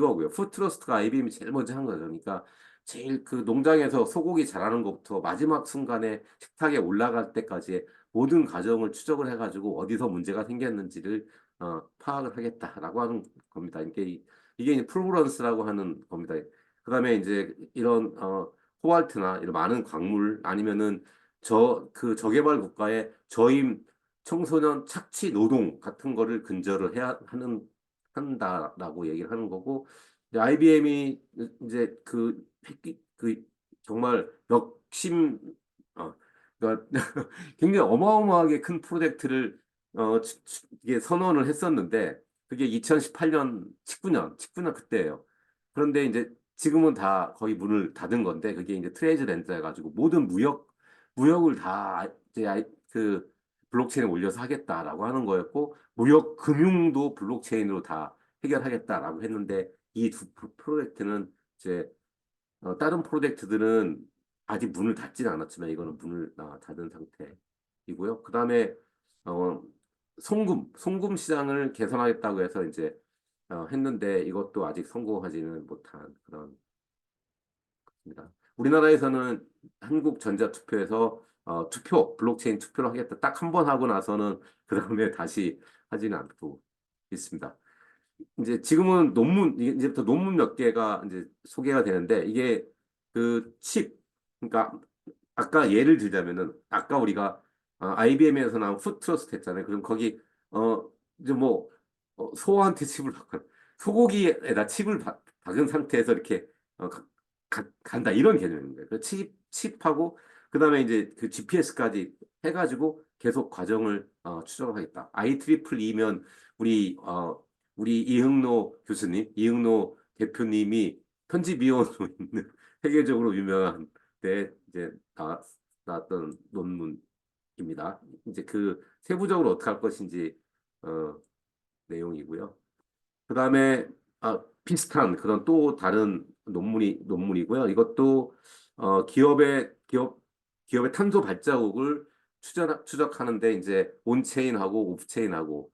[SPEAKER 1] 거고요. 푸트러스트가 IBM이 제일 먼저 한 거죠. 그러니까 제일 그 농장에서 소고기 자라는 것부터 마지막 순간에 식탁에 올라갈 때까지의 모든 과정을 추적을 해가지고 어디서 문제가 생겼는지를 파악을 하겠다라고 하는 겁니다. 이게 이제 프로브런스라고 하는 겁니다. 그다음에 이제 이런 코발트나 이런 많은 광물 아니면은 그 저개발 국가의 저임 청소년 착취 노동 같은 거를 근절을 한다라고 얘기를 하는 거고 IBM이 이제 그 정말 역심 그러니까 굉장히 어마어마하게 큰 프로젝트를 이게 선언을 했었는데 그게 2018년 19년 그때예요. 그런데 이제 지금은 다 거의 문을 닫은 건데 그게 이제 트레이저 렌터 해가지고 모든 무역을 다 이제 그 블록체인에 올려서 하겠다라고 하는 거였고 무역 금융도 블록체인으로 다 해결하겠다라고 했는데 이 두 프로젝트는 이제 다른 프로젝트들은 아직 문을 닫지는 않았지만 이거는 문을 닫은 상태이고요. 그다음에 어, 송금 시장을 개선하겠다고 해서 이제 했는데 이것도 아직 성공하지는 못한 그런 겁니다. 우리나라에서는 한국전자투표에서 블록체인 투표를 하겠다 딱 한 번 하고 나서는 그 다음에 다시 하지는 않고 있습니다. 이제 지금은 이제부터 논문 몇 개가 이제 소개가 되는데 이게 그 그러니까 아까 예를 들자면은 아까 우리가 IBM에서 나온 푸트러스트 했잖아요. 그럼 거기 이제 뭐 소한테 칩을 박거나 소고기에다 칩을 박은 상태에서 이렇게 간다 이런 개념입니다. 그 칩하고 그다음에 이제 그 GPS까지 해가지고 계속 과정을 추적을 하겠다. IEEE면 우리 우리 이흥로 교수님, 이흥로 대표님이 편집위원으로 있는 세계적으로 유명한 때 이제 나왔던 논문입니다. 이제 그 세부적으로 어떻게 할 것인지 어, 내용이고요. 그다음에 비슷한 그런 또 다른 논문이고요. 이것도 기업의 탄소 발자국을 추적하는데 이제 온체인하고 오프체인하고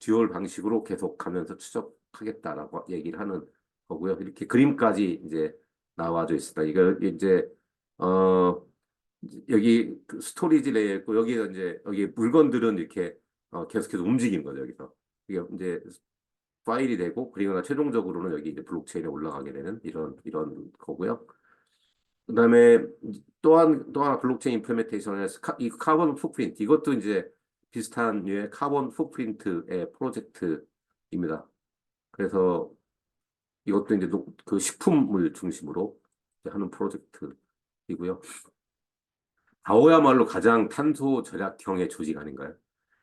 [SPEAKER 1] 듀얼 방식으로 계속 가면서 추적하겠다라고 얘기를 하는 거고요. 이렇게 그림까지 이제 나와져 있습니다. 이거 이제 어 여기 그 스토리지 레이어 있고 여기 물건들은 이렇게 계속해서 움직이는 거죠. 여기서 이게 이제 파일이 되고 그리고 최종적으로는 여기 이제 블록체인에 올라가게 되는 이런 거고요. 그다음에 또 하나 블록체인 임플리멘테이션에서 이 카본 풋프린트 이것도 이제 비슷한 류의 카본 풋프린트의 프로젝트입니다. 그래서 이것도 이제 그 식품을 중심으로 하는 프로젝트이고요. 다오야말로 가장 탄소 절약형의 조직 아닌가요?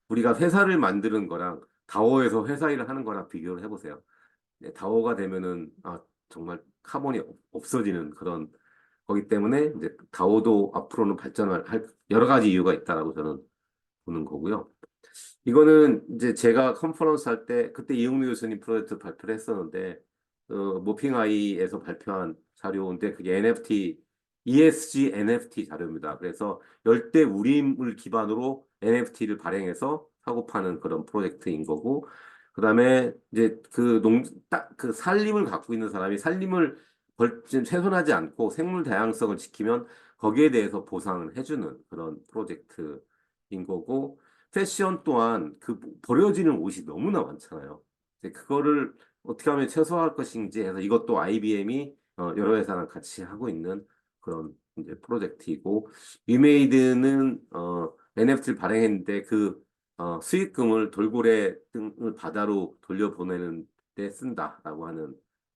[SPEAKER 1] 우리가 회사를 만드는 거랑 다오에서 회사 일을 하는 거랑 비교를 해보세요. 네, 다오가 되면은 정말 카본이 없어지는 그런 거기 때문에 이제 다오도 앞으로는 발전을 할 여러 가지 이유가 있다라고 저는 보는 거고요. 이거는 이제 제가 컨퍼런스 할 때 그때 이용미 교수님 프로젝트 발표를 했었는데 모핑아이에서 발표한 자료인데 그게 NFT ESG NFT 자료입니다. 그래서 열대 우림을 기반으로 NFT를 발행해서 사고 파는 그런 프로젝트인 거고 그다음에 이제 그 산림을 갖고 있는 사람이 산림을 훼손하지 않고 생물 다양성을 지키면 거기에 대해서 보상을 해주는 그런 프로젝트인 거고 패션 또한 그 버려지는 옷이 너무나 많잖아요. 이제 그거를 어떻게 하면 최소화할 것인지 해서 이것도 IBM이 여러 회사랑 같이 하고 있는 그런 이제 프로젝트이고 위메이드는 NFT를 발행했는데 그 수익금을 돌고래 등을 바다로 돌려보내는 데 쓴다라고 하는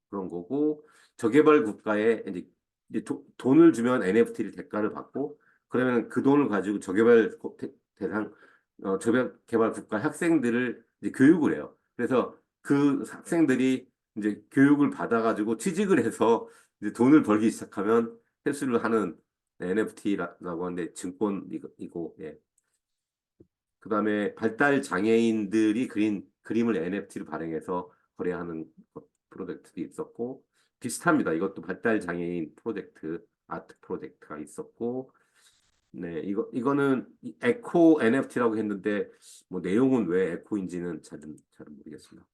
[SPEAKER 1] 그런 거고, 저개발 국가에 이제 돈을 주면 NFT를 대가를 받고, 그러면 그 돈을 가지고 대상 저개발 국가 학생들을 이제 교육을 해요. 그래서 그 학생들이 이제 교육을 받아가지고 취직을 해서 이제 돈을 벌기 시작하면 회수를 하는 NFT라고 하는데 증권이고, 예. 그다음에 발달 장애인들이 그린 그림을 NFT로 발행해서 거래하는 프로젝트도 있었고, 비슷합니다. 이것도 발달 장애인 프로젝트, 아트 프로젝트가 있었고, 네, 이거는 에코 NFT라고 했는데 뭐 내용은 왜 에코인지는 잘은 모르겠습니다.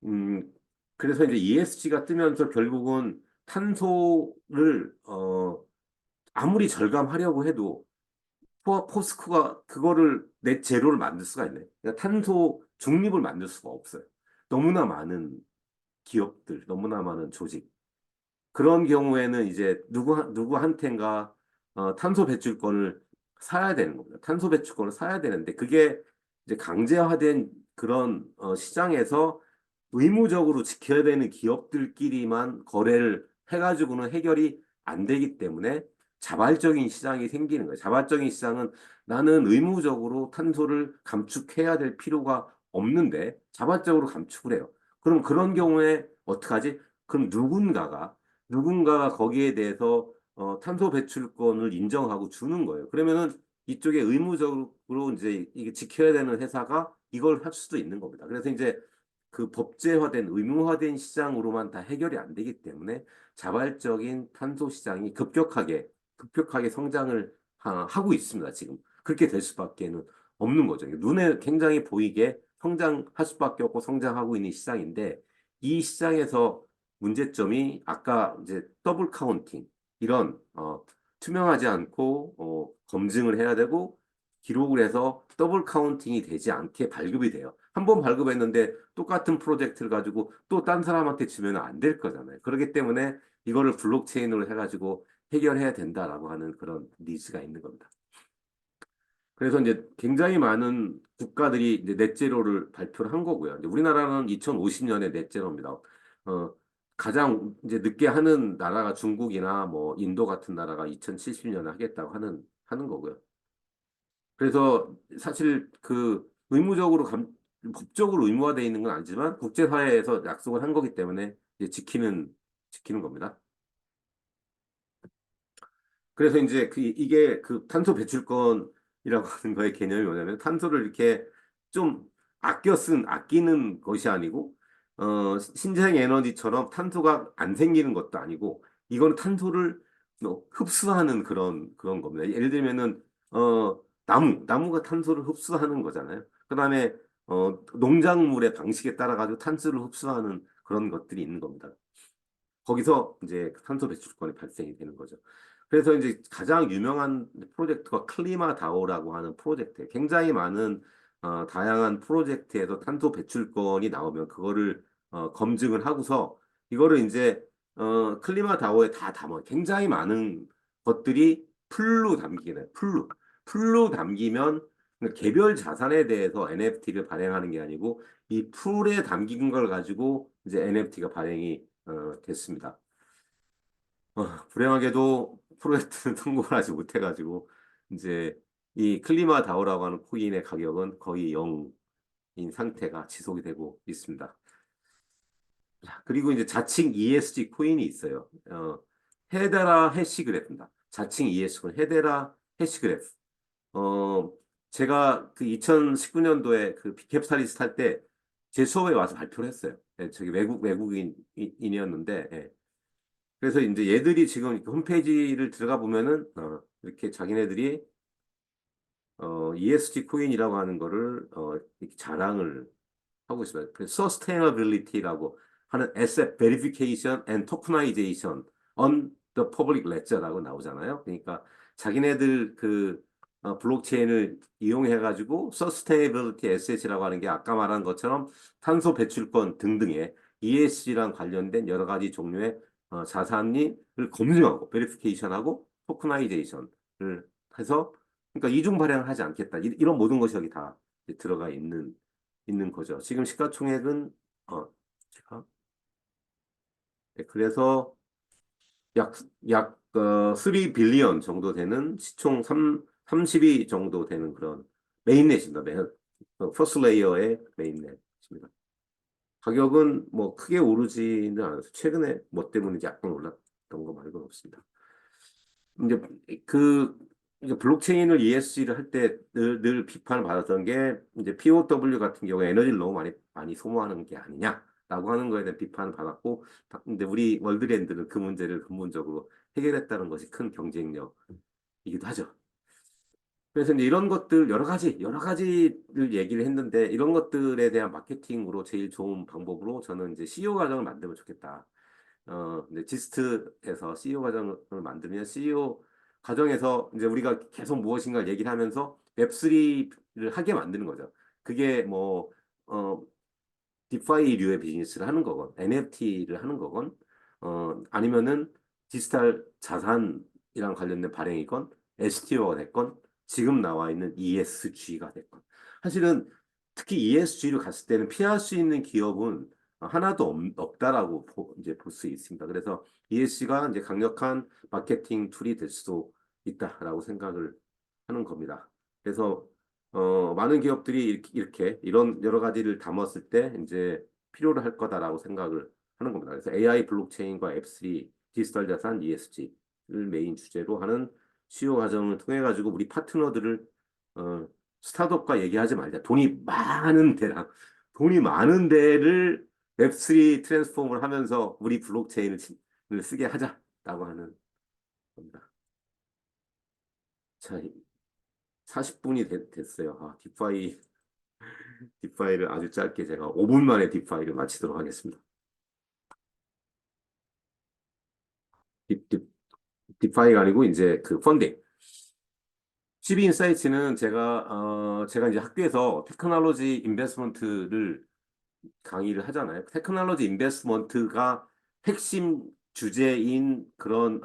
[SPEAKER 1] 음, 그래서 이제 ESG가 뜨면서 결국은 탄소를 아무리 절감하려고 해도 포스코가 그거를 넷 제로를 만들 수가 있네. 그러니까 탄소 중립을 만들 수가 없어요. 너무나 많은 기업들, 너무나 많은 조직. 그런 경우에는 이제 누구한텐가 탄소 배출권을 사야 되는 겁니다. 탄소 배출권을 사야 되는데 그게 이제 강제화된 그런 시장에서 의무적으로 지켜야 되는 기업들끼리만 거래를 해가지고는 해결이 안 되기 때문에 자발적인 시장이 생기는 거예요. 자발적인 시장은 나는 의무적으로 탄소를 감축해야 될 필요가 없는데 자발적으로 감축을 해요. 그럼 그런 경우에 어떡하지? 그럼 누군가가 거기에 대해서 탄소 배출권을 인정하고 주는 거예요. 그러면은 이쪽에 의무적으로 이제 이게 지켜야 되는 회사가 이걸 할 수도 있는 겁니다. 그래서 이제 그 법제화된 의무화된 시장으로만 다 해결이 안 되기 때문에 자발적인 탄소 시장이 급격하게 성장을 하고 있습니다. 지금 그렇게 될 수밖에는 없는 거죠. 눈에 굉장히 보이게 성장할 수밖에 없고 성장하고 있는 시장인데 이 시장에서 문제점이 아까 이제 더블 카운팅 이런 투명하지 않고 검증을 해야 되고 기록을 해서 더블 카운팅이 되지 않게 발급이 돼요. 한 번 발급했는데 똑같은 프로젝트를 가지고 또 딴 사람한테 주면 안 될 거잖아요. 그렇기 때문에 이거를 블록체인으로 해가지고 해결해야 된다라고 하는 그런 니즈가 있는 겁니다. 그래서 이제 굉장히 많은 국가들이 이제 넷제로를 발표를 한 거고요. 이제 우리나라는 2050년에 넷제로입니다. 가장 이제 늦게 하는 나라가 중국이나 뭐 인도 같은 나라가 2070년에 하겠다고 하는 거고요. 그래서 사실 그 법적으로 의무화되어 있는 건 아니지만 국제사회에서 약속을 한 거기 때문에 이제 지키는 겁니다. 그래서 이제 이게 그 탄소 배출권이라고 하는 거의 개념이 뭐냐면 탄소를 이렇게 좀 아끼는 것이 아니고 신재생 에너지처럼 탄소가 안 생기는 것도 아니고 이거는 탄소를 흡수하는 그런 겁니다. 예를 들면은 나무가 탄소를 흡수하는 거잖아요. 그다음에 농작물의 방식에 따라 가지고 탄소를 흡수하는 그런 것들이 있는 겁니다. 거기서 이제 탄소 배출권이 발생이 되는 거죠. 그래서 이제 가장 유명한 프로젝트가 클리마다오라고 하는 프로젝트예요. 굉장히 많은 다양한 프로젝트에서 탄소 배출권이 나오면 그거를 검증을 하고서 이거를 이제 클리마다오에 다 담아요. 굉장히 많은 것들이 풀로 담기게 돼요. 풀로 담기면 개별 자산에 대해서 NFT를 발행하는 게 아니고 이 풀에 담긴 걸 가지고 이제 NFT가 발행이 됐습니다. 불행하게도 프로젝트는 성공을 하지 못해가지고 이제 이 클리마 다오라고 하는 코인의 가격은 거의 0인 상태가 지속이 되고 있습니다. 자, 그리고 이제 자칭 ESG 코인이 있어요. 헤데라 해시그래프입니다. 자칭 ESG 코인 헤데라 해시그래프. 어, 제가 그 2019년도에 그 비캡탈리스트 할 때 제 수업에 와서 발표를 했어요. 예, 저기 외국인이었는데 예. 그래서 이제 얘들이 지금 홈페이지를 들어가 보면은 이렇게 자기네들이 ESG 코인이라고 하는 거를 이렇게 자랑을 하고 있습니다. 그 Sustainability라고 하는 Asset Verification and Tokenization on the Public Ledger라고 나오잖아요. 그러니까 자기네들 그 블록체인을 이용해 가지고 Sustainability Asset이라고 하는 게 아까 말한 것처럼 탄소 배출권 등등의 ESG랑 관련된 여러 가지 종류의 자산을 검증하고 베리피케이션하고 토크나이제이션을 해서 그러니까 이중 발행을 하지 않겠다. 이런 모든 것이 여기 다 이제 들어가 있는 거죠. 지금 시가총액은 제가 네, 그래서 약 3 빌리언 정도 되는 시총 30이 정도 되는 그런 메인넷입니다. 퍼스트 레이어의 메인넷입니다. 가격은 뭐 크게 오르지는 않았어요. 최근에 뭐 때문인지 약간 올랐던 거 말고는 없습니다. 이제 그 이제 블록체인을 ESG를 할 때 늘 비판을 받았던 게 이제 POW 같은 경우에 에너지를 너무 많이 소모하는 게 아니냐라고 하는 거에 대한 비판을 받았고, 근데 우리 월드랜드는 그 문제를 근본적으로 해결했다는 것이 큰 경쟁력이기도 하죠. 그래서 이제 이런 것들 여러 가지를 얘기를 했는데 이런 것들에 대한 마케팅으로 제일 좋은 방법으로 저는 이제 CEO 과정을 만들면 좋겠다. 이제 지스트에서 CEO 과정을 만들면 CEO 과정에서 이제 우리가 계속 무엇인가를 얘기를 하면서 웹3를 하게 만드는 거죠. 그게 뭐, 디파이류의 비즈니스를 하는 거건, NFT를 하는 거건, 아니면은 디지털 자산이랑 관련된 발행이건, STO가 됐건, 지금 나와 있는 ESG가 됐건. 사실은 특히 ESG를 갔을 때는 피할 수 있는 기업은 하나도 없다라고 이제 볼 수 있습니다. 그래서 ESG가 이제 강력한 마케팅 툴이 될 수도 있다라고 생각을 하는 겁니다. 그래서 많은 기업들이 이런 여러 가지를 담았을 때 이제 필요로 할 거다라고 생각을 하는 겁니다. 그래서 AI 블록체인과 앱3 디지털 자산 ESG를 메인 주제로 하는 CEO 과정을 통해 가지고 우리 파트너들을 어, 스타트업과 얘기하지 말자. 돈이 많은 데를 웹3 트랜스폼을 하면서 우리 블록체인을 쓰게 하자라고 하는 겁니다. 자, 40분이 됐어요. 딥파이를 아주 짧게 제가 5분 만에 딥파이를 마치도록 하겠습니다. 딥, 딥, 딥파이가 아니고 이제 그 펀딩. CB 인사이트는 제가 이제 학교에서 테크놀로지 인베스트먼트를 강의를 하잖아요. 테크놀로지 인베스트먼트가 핵심 주제인 그런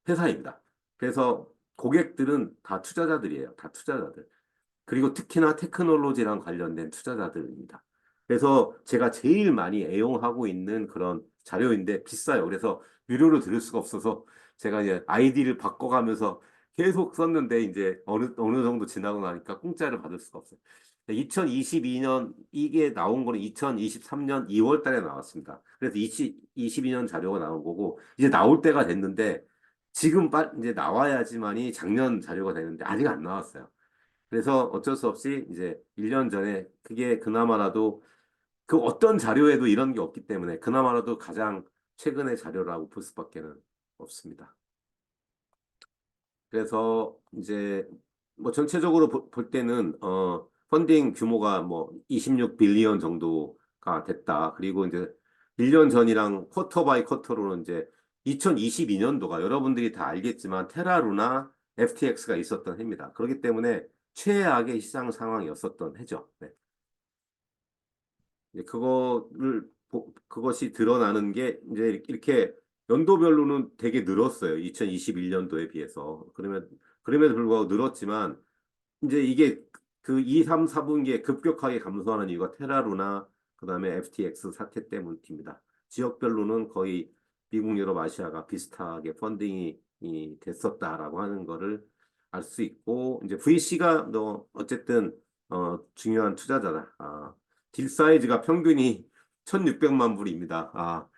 [SPEAKER 1] 회사입니다. 그래서 고객들은 다 투자자들이에요. 다 투자자들. 그리고 특히나 테크놀로지랑 관련된 투자자들입니다. 그래서 제가 제일 많이 애용하고 있는 그런 자료인데 비싸요. 그래서 유료로 들을 수가 없어서 제가 이제 아이디를 바꿔가면서 계속 썼는데 이제 어느 정도 지나고 나니까 공짜를 받을 수가 없어요. 2022년 이게 나온 거는 2023년 2월 달에 나왔습니다. 그래서 2022년 자료가 나온 거고 이제 나올 때가 됐는데 지금 이제 나와야지만이 작년 자료가 되는데 아직 안 나왔어요. 그래서 어쩔 수 없이 이제 1년 전에 그게 그나마라도 그 어떤 자료에도 이런 게 없기 때문에 그나마라도 가장 최근의 자료라고 볼 수밖에는 없습니다. 그래서 이제 뭐 전체적으로 볼 때는 펀딩 규모가 뭐 26 빌리언 정도가 됐다. 그리고 이제 1년 전이랑 쿼터 바이 쿼터로는 이제 2022년도가 여러분들이 다 알겠지만 테라루나 FTX가 있었던 해입니다. 그렇기 때문에 최악의 시장 상황이었었던 해죠. 네. 이제 그것이 드러나는 게 이제 이렇게 연도별로는 되게 늘었어요. 2021년도에 비해서. 그럼에도 불구하고 늘었지만 이제 이게 그 2, 3, 4분기에 급격하게 감소하는 이유가 테라루나 그다음에 FTX 사태 때문입니다. 지역별로는 거의 미국, 유럽, 아시아가 비슷하게 펀딩이 됐었다라고 하는 거를 알 수 있고 이제 VC가 어쨌든 중요한 투자자다. 딜 사이즈가 평균이 1,600만 불입니다.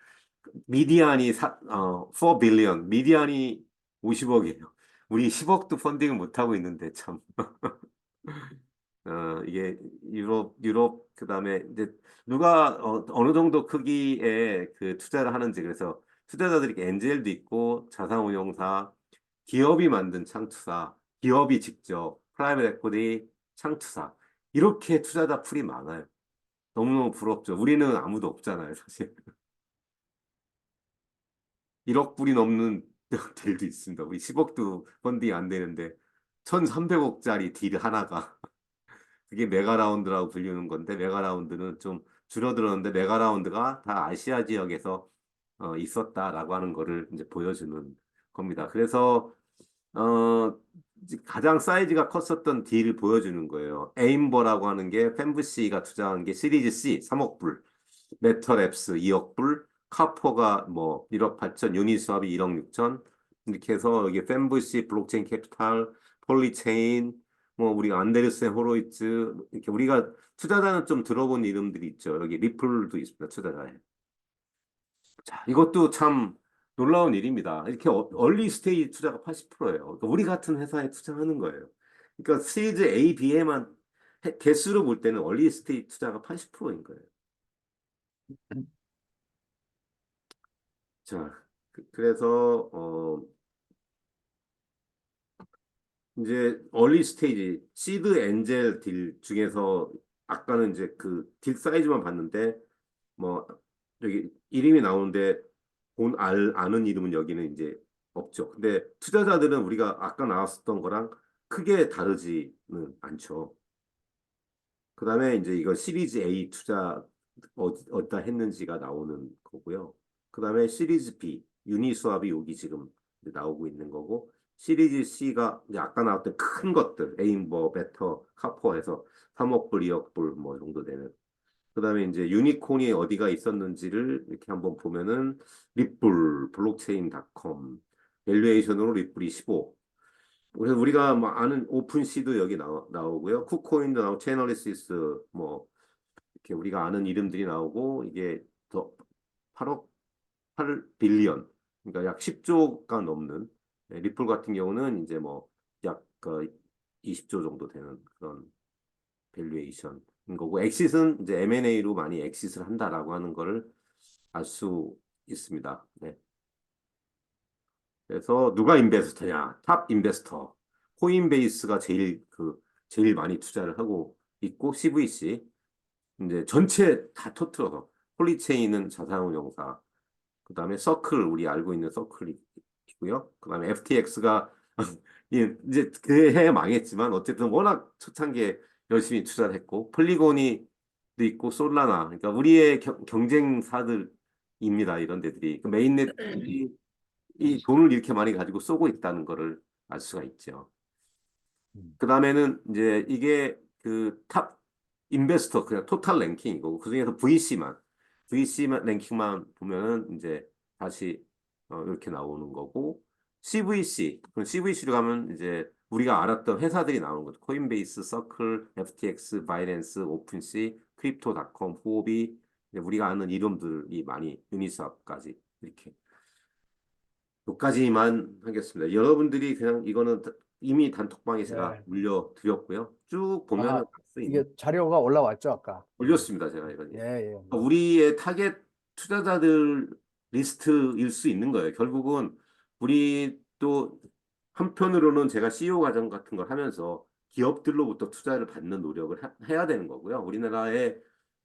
[SPEAKER 1] 미디안이 4 빌리언, 미디안이 50억이에요. 우리 10억도 펀딩을 못 하고 있는데 참. 이게 유럽 그다음에 이제 누가 어느 정도 크기의 그 투자를 하는지 그래서 투자자들이 엔젤도 있고 자산운용사, 기업이 만든 창투사, 기업이 직접 프라이빗 에코디 창투사 이렇게 투자자 풀이 많아요. 너무너무 부럽죠. 우리는 아무도 없잖아요, 사실. 1억 불이 넘는 데도 있습니다. 우리 10억도 펀딩이 안 되는데 1,300억짜리 딜 하나가 그게 메가라운드라고 불리는 건데 메가라운드는 좀 줄어들었는데 메가라운드가 다 아시아 지역에서 있었다라고 하는 거를 이제 보여주는 겁니다. 그래서 어, 가장 사이즈가 컸었던 딜을 보여주는 거예요. 에임버라고 하는 게 펜브씨가 투자한 게 시리즈 C 3억 불, 메터랩스 2억 불, 카포가 뭐 1억 8천, 유니스왑이 1억 6천 이렇게 해서 여기 펜브씨, 블록체인 캐피탈, 폴리체인, 뭐 우리가 안데르센 호로이츠 이렇게 우리가 투자자는 좀 들어본 이름들이 있죠. 여기 리플도 있습니다. 투자자에. 자, 이것도 참 놀라운 일입니다. 이렇게 얼리 스테이지 투자가 80%예요. 그러니까 우리 같은 회사에 투자하는 거예요. 그러니까 시리즈 A, B에만 개수로 볼 때는 얼리 스테이지 투자가 80%인 거예요. 자, 그래서 이제 얼리 스테이지 시드 엔젤 딜 중에서 아까는 이제 그 딜 사이즈만 봤는데 뭐 여기 이름이 나오는데 아는 이름은 여기는 이제 없죠. 근데 투자자들은 우리가 아까 나왔었던 거랑 크게 다르지는 않죠. 그다음에 이제 이거 시리즈 A 투자 어디다 했는지가 나오는 거고요. 그다음에 시리즈 B 유니스왑이 여기 지금 이제 나오고 있는 거고 시리즈 C가 이제 아까 나왔던 큰 것들 에임버, 베터, 카퍼에서 3억 불, 2억 불 뭐 정도 되는 그다음에 이제 유니콘이 어디가 있었는지를 이렇게 한번 보면은 립불, 블록체인닷컴, 밸류에이션으로 립불이 15. 그래서 우리가 뭐 아는 오픈시도 여기 나오고요. 쿠코인도 나오고, 채널리시스 뭐 이렇게 우리가 아는 이름들이 나오고 이게 더 8억 8빌리언 그러니까 약 10조가 넘는 리플 같은 경우는 이제 뭐약 20조 정도 되는 그런 밸류에이션인 거고 엑싯은 이제 M&A로 많이 엑싯을 한다라고 하는 거를 알 수 있습니다. 네. 그래서 누가 인베스터냐? 탑 인베스터. 코인베이스가 제일 많이 투자를 하고 있고 CVC 이제 전체 다 터트려서 폴리체인은 자산운용사 그다음에 서클 우리 알고 있는 서클이 있고요. 그다음에 FTX가 이제 그 해에 망했지만 어쨌든 워낙 초창기에 열심히 투자를 했고 폴리곤이 있고 솔라나 그러니까 우리의 경쟁사들입니다. 이런 데들이 그 메인넷이 이 돈을 이렇게 많이 가지고 쏘고 있다는 거를 알 수가 있죠. 그다음에는 이제 이게 그 탑 인베스터 그냥 토탈 랭킹이고 그중에서 VC만 랭킹만 보면은 이제 다시 이렇게 나오는 거고 CVC 그럼 CVC로 가면 이제 우리가 알았던 회사들이 나오는 거죠. 코인베이스, 서클, FTX, 바이낸스, 오픈시, 크립토닷컴, 후오비 이제 우리가 아는 이름들이 많이 유니스왑까지 이렇게 여기까지만 하겠습니다. 여러분들이 그냥 이거는 이미 단톡방에 제가
[SPEAKER 2] 네.
[SPEAKER 1] 올려드렸고요. 쭉 보면은
[SPEAKER 2] 아,
[SPEAKER 1] 알 수
[SPEAKER 2] 이게
[SPEAKER 1] 있는
[SPEAKER 2] 자료가 올라왔죠, 아까.
[SPEAKER 1] 올렸습니다. 제가 이건
[SPEAKER 2] 예, 예.
[SPEAKER 1] 우리의 타겟 투자자들 리스트일 수 있는 거예요. 결국은 우리 또 한편으로는 제가 CEO 과정 같은 걸 하면서 기업들로부터 투자를 받는 노력을 해야 되는 거고요. 우리나라의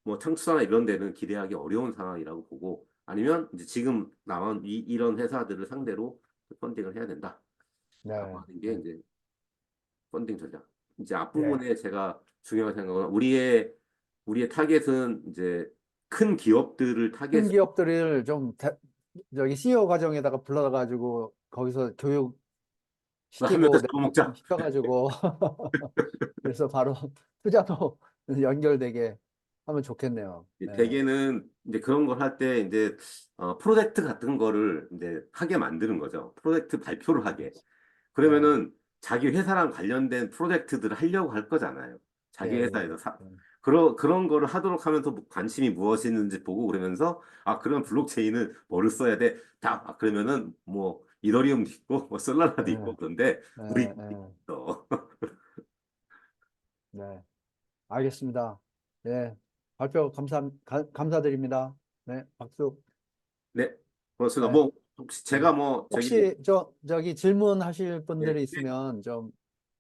[SPEAKER 1] 뭐 창투사나 이런 데는 기대하기 어려운 상황이라고 보고 아니면 이제 지금 나온 이런 회사들을 상대로 펀딩을 해야 된다라고
[SPEAKER 2] 네.
[SPEAKER 1] 하는 게 이제 펀딩 전략. 이제
[SPEAKER 2] 예.
[SPEAKER 1] 앞부분에 제가 중요하게 생각하는 우리의 타겟은 이제 큰 기업들을
[SPEAKER 2] 큰
[SPEAKER 1] 타겟으로
[SPEAKER 2] 기업들을 좀 저기 CEO 과정에다가 불러가지고 거기서 교육
[SPEAKER 1] 하면서
[SPEAKER 2] 시키고
[SPEAKER 1] 잡아먹자.
[SPEAKER 2] 시켜가지고 그래서 바로 투자도 연결되게 하면 좋겠네요. 네.
[SPEAKER 1] 대개는 이제 그런 걸 할 때 이제 프로젝트 같은 거를 이제 하게 만드는 거죠. 프로젝트 발표를 하게.
[SPEAKER 2] 네.
[SPEAKER 1] 그러면은 자기 회사랑 관련된 프로젝트들을 하려고 할 거잖아요.
[SPEAKER 2] 예,
[SPEAKER 1] 자기
[SPEAKER 2] 예.
[SPEAKER 1] 회사에서
[SPEAKER 2] 예.
[SPEAKER 1] 그런 거를 하도록 하면서 관심이 무엇이 있는지 보고 그러면서 그러면 블록체인은 뭐를 써야 돼? 그러면은 뭐 이더리움도 있고 뭐 솔라나도 있고
[SPEAKER 2] 예,
[SPEAKER 1] 그런데 우리
[SPEAKER 2] 예.
[SPEAKER 1] 있어.
[SPEAKER 2] 네. 알겠습니다. 네. 발표 감사드립니다. 네. 박수.
[SPEAKER 1] 네. 고맙습니다.
[SPEAKER 2] 네.
[SPEAKER 1] 뭐 혹시
[SPEAKER 2] 네.
[SPEAKER 1] 제가 뭐
[SPEAKER 2] 혹시 저기 질문하실
[SPEAKER 1] 예,
[SPEAKER 2] 분들이 있으면 좀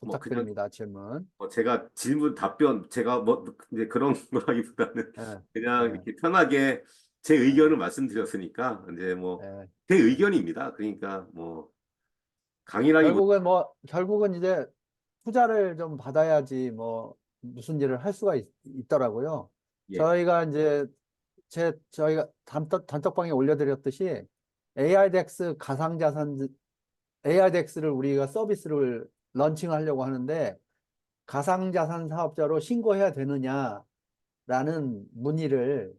[SPEAKER 1] 뭐 그냥
[SPEAKER 2] 부탁드립니다. 질문.
[SPEAKER 1] 제가 질문 답변 제가 뭐 이제 그런 거라기보다는
[SPEAKER 2] 네.
[SPEAKER 1] 그냥
[SPEAKER 2] 네.
[SPEAKER 1] 이렇게 편하게 제
[SPEAKER 2] 네.
[SPEAKER 1] 의견을 말씀드렸으니까 이제 뭐
[SPEAKER 2] 네.
[SPEAKER 1] 제
[SPEAKER 2] 네.
[SPEAKER 1] 의견입니다. 그러니까 뭐 강의라기보다
[SPEAKER 2] 결국은 이제 투자를 좀 받아야지 뭐 무슨 일을 할 수가 있더라고요.
[SPEAKER 1] 예.
[SPEAKER 2] 저희가 이제 저희가 단톡방에 올려드렸듯이 ARDX 가상자산 ARDX를 우리가 서비스를 런칭하려고 하는데 가상자산 사업자로 신고해야 되느냐라는 문의를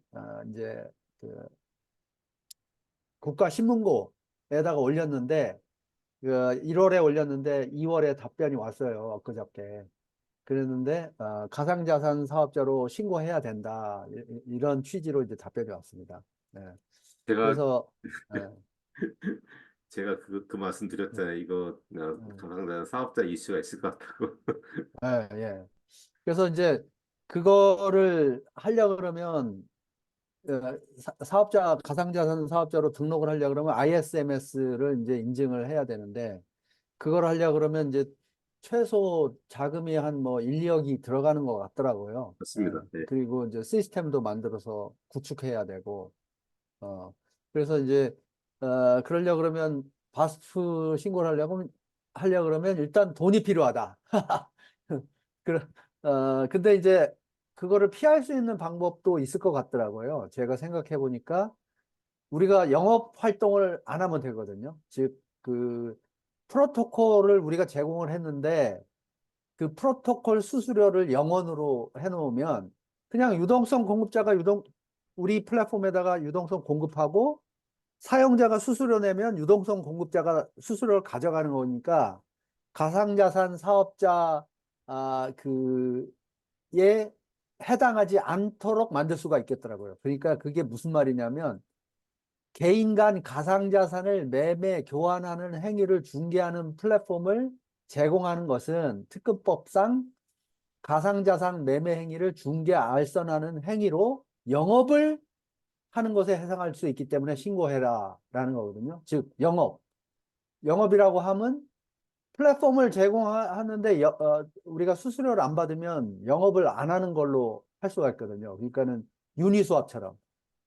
[SPEAKER 2] 이제 그 국가신문고에다가 올렸는데 1월에 올렸는데 2월에 답변이 왔어요. 엊그저께. 그랬는데 가상자산 사업자로 신고해야 된다. 이런 취지로 이제 답변이 왔습니다. 네.
[SPEAKER 1] 제가
[SPEAKER 2] 그래서
[SPEAKER 1] 제가 그 말씀 드렸잖아요. 이거
[SPEAKER 2] 음,
[SPEAKER 1] 당장 사업자 이슈가 있을 것 같다고.
[SPEAKER 2] 예. 그래서 이제 그거를 하려 그러면 사업자 가상자산 사업자로 등록을 하려 그러면 ISMS를 이제 인증을 해야 되는데 그걸 하려 그러면 이제 최소 자금이 한 뭐 1, 2억이 들어가는 것 같더라고요.
[SPEAKER 1] 맞습니다. 네.
[SPEAKER 2] 그리고 이제 시스템도 만들어서 구축해야 되고 그래서 이제 그러려 그러면 바스프 신고를 하려 그러면 일단 돈이 필요하다. 그, 근데 이제 그거를 피할 수 있는 방법도 있을 것 같더라고요. 제가 생각해 보니까 우리가 영업 활동을 안 하면 되거든요. 즉, 그 프로토콜을 우리가 제공을 했는데 그 프로토콜 수수료를 영원으로 해놓으면 그냥 유동성 공급자가 우리 플랫폼에다가 유동성 공급하고 사용자가 수수료 내면 유동성 공급자가 수수료를 가져가는 거니까 가상자산 사업자 그에 해당하지 않도록 만들 수가 있겠더라고요. 그러니까 그게 무슨 말이냐면 개인 간 가상자산을 매매, 교환하는 행위를 중개하는 플랫폼을 제공하는 것은 특급법상 가상자산 매매 행위를 중개, 알선하는 행위로 영업을 하는 것에 해당할 수 있기 때문에 신고해라 라는 거거든요. 즉 영업이라고 하면 플랫폼을 제공하는데 우리가 수수료를 안 받으면 영업을 안 하는 걸로 할 수가 있거든요. 그러니까는 유니스왑처럼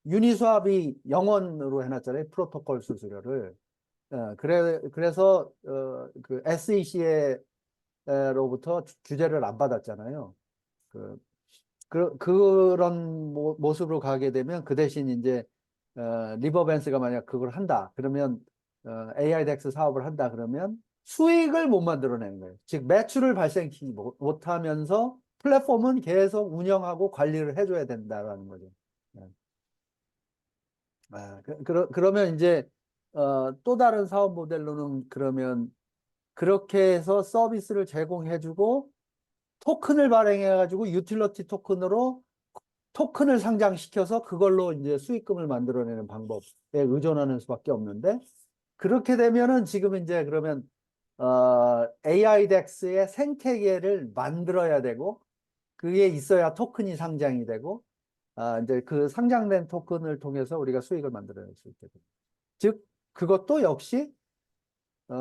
[SPEAKER 2] 유니스왑이 영원으로 해놨잖아요. 프로토콜 수수료를. 그래서 그 SEC로부터 규제를 안 받았잖아요. 그런 모습으로 가게 되면 그 대신 이제 리버밴스가 만약 그걸 한다 그러면 AI 덱스 사업을 한다 그러면 수익을 못 만들어내는 거예요. 즉 매출을 발생시키지 못하면서 플랫폼은 계속 운영하고 관리를 해줘야 된다라는 거죠. 네. 그러면 이제 또 다른 사업 모델로는 그러면 그렇게 해서 서비스를 제공해주고 토큰을 발행해가지고 유틸러티 토큰으로 토큰을 상장시켜서 그걸로 이제 수익금을 만들어내는 방법에 의존하는 수밖에 없는데 그렇게 되면은 지금 이제 그러면 AI 덱스의 생태계를 만들어야 되고 그게 있어야 토큰이 상장이 되고 이제 그 상장된 토큰을 통해서 우리가 수익을 만들어낼 수 있게 됩니다. 즉 그것도 역시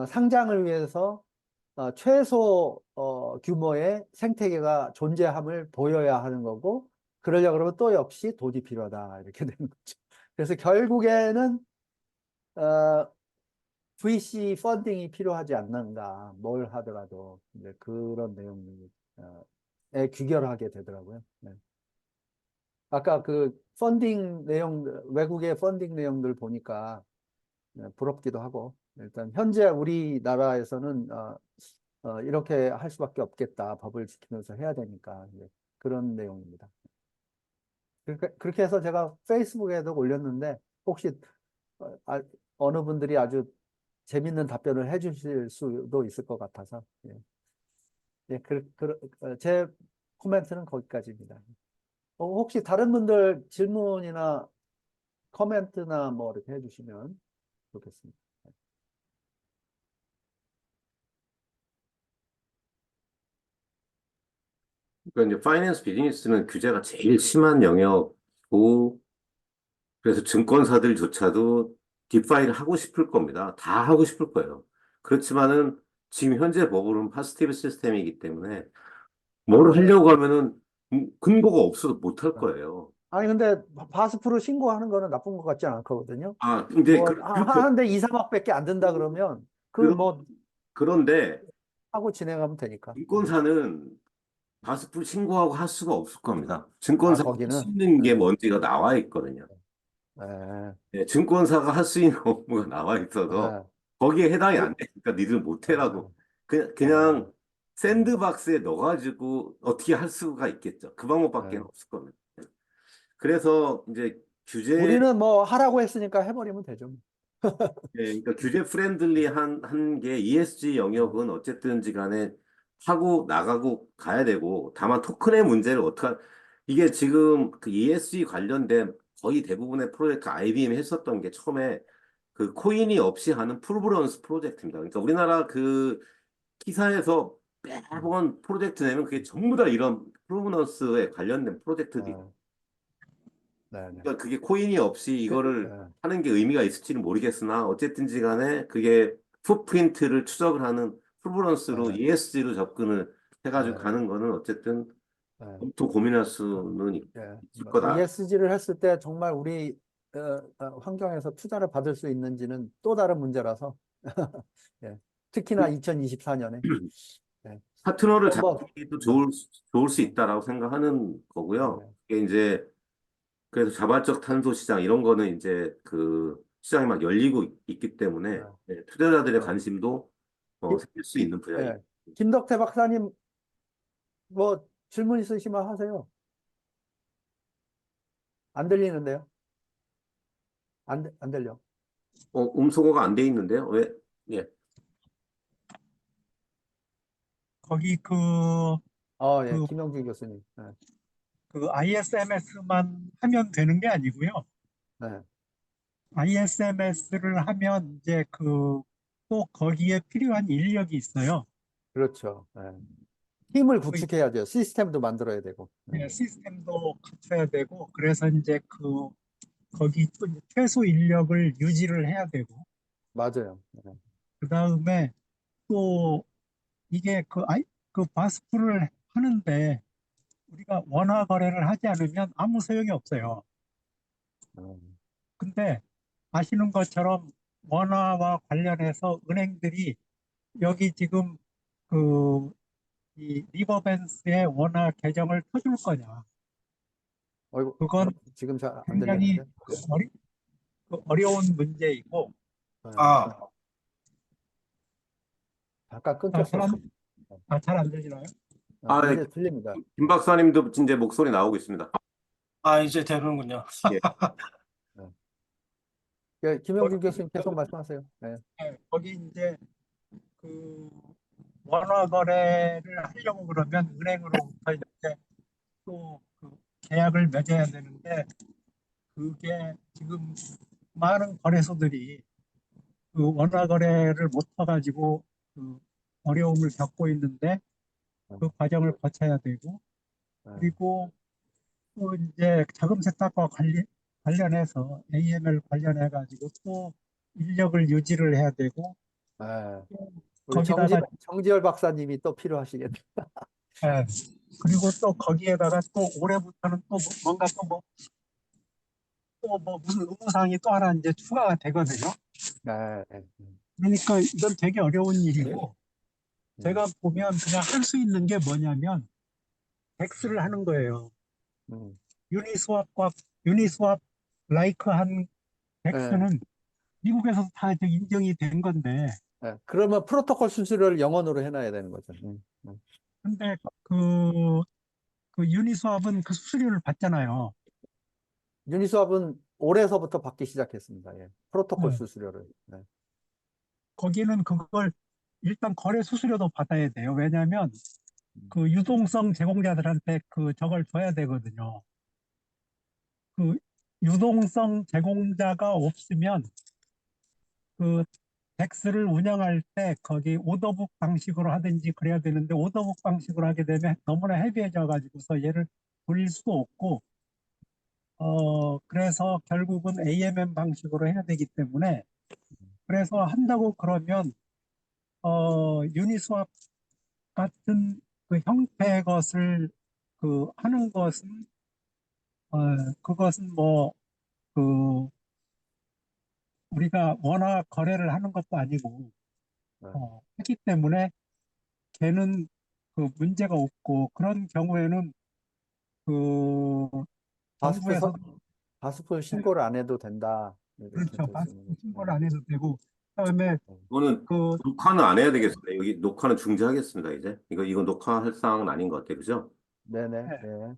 [SPEAKER 2] 상장을 위해서 최소 규모의 생태계가 존재함을 보여야 하는 거고 그러려고 그러면 또 역시 돈이 필요하다 이렇게 되는 거죠. 그래서 결국에는 VC 펀딩이 필요하지 않는가 뭘 하더라도 이제 그런 내용에 귀결하게 되더라고요. 네. 아까 그 펀딩 내용 외국의 펀딩 내용들 보니까 부럽기도 하고 일단 현재 우리나라에서는 이렇게 할 수밖에 없겠다. 법을 지키면서 해야 되니까 그런 내용입니다. 그렇게 해서 제가 페이스북에도 올렸는데 혹시 어느 분들이 아주 재밌는 답변을 해주실 수도 있을 것 같아서 제 코멘트는 거기까지입니다. 혹시 다른 분들 질문이나 코멘트나 뭐 이렇게 해주시면 좋겠습니다.
[SPEAKER 1] 그러니까 이제 파이낸스 비즈니스는 규제가 제일 심한 영역이고 그래서 증권사들조차도 디파이를 하고 싶을 겁니다. 다 하고 싶을 거예요. 그렇지만은 지금 현재 법으로는 파스티브 시스템이기 때문에 뭘 하려고 하면은 근거가 없어서 못 할 거예요.
[SPEAKER 2] 아니 근데 바스프로 신고하는 거는 나쁜 것 같지 않거든요.
[SPEAKER 1] 아, 근데
[SPEAKER 2] 뭐 하는데 2, 3억밖에 안 든다 그러면 그
[SPEAKER 1] 그런,
[SPEAKER 2] 뭐
[SPEAKER 1] 그런데
[SPEAKER 2] 하고 진행하면 되니까.
[SPEAKER 1] 증권사는 바스프 신고하고 할 수가 없을 겁니다. 증권사가 할 수
[SPEAKER 2] 거기는
[SPEAKER 1] 있는
[SPEAKER 2] 네.
[SPEAKER 1] 게 뭔지가 나와 있거든요.
[SPEAKER 2] 네.
[SPEAKER 1] 네, 증권사가 할 수 있는 업무가 나와 있어서
[SPEAKER 2] 네.
[SPEAKER 1] 거기에 해당이
[SPEAKER 2] 그,
[SPEAKER 1] 안 되니까 니들
[SPEAKER 2] 네.
[SPEAKER 1] 못해라고. 그냥,
[SPEAKER 2] 네.
[SPEAKER 1] 그냥 샌드박스에 넣어가지고 어떻게 할 수가 있겠죠. 그 방법밖에
[SPEAKER 2] 네.
[SPEAKER 1] 없을 겁니다. 그래서 이제 규제,
[SPEAKER 2] 우리는 뭐 하라고 했으니까 해버리면 되죠.
[SPEAKER 1] 그러니까 규제 프렌들리한 게 ESG
[SPEAKER 2] 네.
[SPEAKER 1] 영역은 어쨌든지 간에 하고 나가고 가야 되고, 다만 토큰의 문제를 어떻게, 이게 지금 그 ESG 관련된 거의 대부분의 프로젝트 IBM이 했었던 게 처음에 그 코인이 없이 하는 프루브런스 프로젝트입니다. 그러니까 우리나라 그 기사에서 매번 프로젝트 내면 그게 전부 다 이런 프루브런스에 관련된 프로젝트들이,
[SPEAKER 2] 네. 네. 네.
[SPEAKER 1] 그러니까 그게 코인이 없이 이거를
[SPEAKER 2] 네.
[SPEAKER 1] 하는 게 의미가 있을지는 모르겠으나 어쨌든지 간에 그게 풋프린트를 추적을 하는 프루브런스로
[SPEAKER 2] 네.
[SPEAKER 1] ESG로 접근을 해가지고
[SPEAKER 2] 네.
[SPEAKER 1] 가는 거는 어쨌든
[SPEAKER 2] 네.
[SPEAKER 1] 또 고민할 수는
[SPEAKER 2] 예.
[SPEAKER 1] 있을 거다.
[SPEAKER 2] ESG를 했을 때 정말 우리 환경에서 투자를 받을 수 있는지는 또 다른 문제라서 예. 특히나 2024년에 예.
[SPEAKER 1] 파트너를
[SPEAKER 2] 또 뭐,
[SPEAKER 1] 잡기도
[SPEAKER 2] 네.
[SPEAKER 1] 좋을 수
[SPEAKER 2] 네.
[SPEAKER 1] 있다라고 생각하는 거고요.
[SPEAKER 2] 네.
[SPEAKER 1] 이게 이제 그래서 자발적 탄소 시장 이런 거는 이제 그 시장이 막 열리고 있기 때문에
[SPEAKER 2] 네.
[SPEAKER 1] 투자자들의
[SPEAKER 2] 네.
[SPEAKER 1] 관심도
[SPEAKER 2] 김,
[SPEAKER 1] 생길 수 있는 분야입니다.
[SPEAKER 2] 예. 김덕태 박사님 뭐 질문 있으시면 하세요. 안 들리는데요? 안 들려.
[SPEAKER 1] 음소거가 안 돼 있는데요? 왜? 예.
[SPEAKER 4] 거기
[SPEAKER 2] 예.
[SPEAKER 4] 그,
[SPEAKER 2] 김영준 교수님. 네.
[SPEAKER 4] 그 ISMS만 하면 되는 게 아니고요.
[SPEAKER 2] 네.
[SPEAKER 4] ISMS를 하면 이제 또 거기에 필요한 인력이 있어요.
[SPEAKER 2] 그렇죠. 네. 힘을
[SPEAKER 4] 그
[SPEAKER 2] 구축해야죠. 시스템도 만들어야 되고. 네.
[SPEAKER 4] 시스템도 갖춰야 되고, 그래서 이제 거기 또 이제 최소 인력을 유지를 해야 되고,
[SPEAKER 2] 맞아요. 네.
[SPEAKER 4] 그 다음에 또 이게 그 바스프를 하는데 우리가 원화 거래를 하지 않으면 아무 소용이 없어요.
[SPEAKER 2] 음.
[SPEAKER 4] 근데 아시는 것처럼 원화와 관련해서 은행들이 여기 지금 그 이 리버밴스의 원화 계정을 터줄 거냐?
[SPEAKER 2] 어이구,
[SPEAKER 4] 그건
[SPEAKER 2] 지금 잘 안
[SPEAKER 4] 굉장히
[SPEAKER 2] 들리는데.
[SPEAKER 4] 어리, 어려운 문제이고,
[SPEAKER 2] 네.
[SPEAKER 4] 아,
[SPEAKER 2] 잠깐
[SPEAKER 4] 잘
[SPEAKER 2] 끊겼어요.
[SPEAKER 4] 잘 안 들리나요?
[SPEAKER 1] 아,
[SPEAKER 2] 이제 들립니다.
[SPEAKER 1] 김 박사님도 이제 목소리 나오고 있습니다.
[SPEAKER 4] 이제 되는군요.
[SPEAKER 1] 예.
[SPEAKER 2] 네. 예, 김영준 교수님 계속 말씀하세요. 네.
[SPEAKER 4] 거기 이제 그 원화 거래를 하려고 그러면 은행으로부터 이제 또그 계약을 맺어야 되는데 그게 지금 많은 거래소들이 그 원화 거래를 못 해가지고 그 어려움을 겪고 있는데 그 과정을 거쳐야 되고
[SPEAKER 2] 네.
[SPEAKER 4] 그리고 또 이제 자금 세탁과 관련해서 AML 관련해 가지고 또 인력을 유지를 해야 되고
[SPEAKER 2] 네.
[SPEAKER 4] 또
[SPEAKER 2] 우리
[SPEAKER 4] 거기다가
[SPEAKER 2] 정지열 박사님이 또 필요하시겠네.
[SPEAKER 4] 예, 그리고 또 거기에다가 또 올해부터는 또 뭔가 또 뭐 무슨 의무사항이 또 하나 이제 추가가 되거든요.
[SPEAKER 2] 네. 네.
[SPEAKER 4] 그러니까 이건 되게 어려운 일이고
[SPEAKER 2] 네.
[SPEAKER 4] 제가 보면 그냥 할 수 있는 게 뭐냐면 덱스를 하는 거예요.
[SPEAKER 2] 음.
[SPEAKER 4] 유니스왑과 유니스왑 라이크 한
[SPEAKER 2] 네.
[SPEAKER 4] 덱스는 미국에서 다 이제 인정이 된 건데
[SPEAKER 2] 네. 그러면 프로토콜 수수료를 영원으로 해놔야 되는 거죠.
[SPEAKER 4] 근데 그 유니스왑은 그 수수료를 받잖아요.
[SPEAKER 2] 유니스왑은 올해서부터 받기 시작했습니다. 예. 프로토콜
[SPEAKER 4] 네.
[SPEAKER 2] 수수료를. 네.
[SPEAKER 4] 거기는 그걸 일단 거래 수수료도 받아야 돼요. 왜냐하면 그 유동성 제공자들한테 저걸 줘야 되거든요. 그 유동성 제공자가 없으면 그 덱스를 운영할 때 거기 오더북 방식으로 하든지 그래야 되는데 오더북 방식으로 하게 되면 너무나 헤비해져 가지고서 얘를 돌릴 수도 없고 그래서 결국은 AMM 방식으로 해야 되기 때문에 그래서 한다고 그러면 유니스왑 같은 그 형태의 것을 하는 것은 어, 그것은 우리가 원화 거래를 하는 것도 아니고
[SPEAKER 2] 네.
[SPEAKER 4] 하기 때문에 걔는 그 문제가 없고 그런 경우에는 그
[SPEAKER 2] 바스프,
[SPEAKER 4] 정부에서
[SPEAKER 2] 바스프 신고를 안 해도 된다. 이렇게
[SPEAKER 4] 그렇죠.
[SPEAKER 2] 될 수 있는 거죠.
[SPEAKER 4] 신고를 안 해도 되고 그다음에
[SPEAKER 1] 이거는
[SPEAKER 4] 그
[SPEAKER 1] 녹화는 안 해야 되겠어요. 여기 녹화는 중지하겠습니다, 이제. 이거 녹화할 사항은 아닌 것 같아요. 그죠?
[SPEAKER 2] 네네.
[SPEAKER 4] 네.
[SPEAKER 2] 네.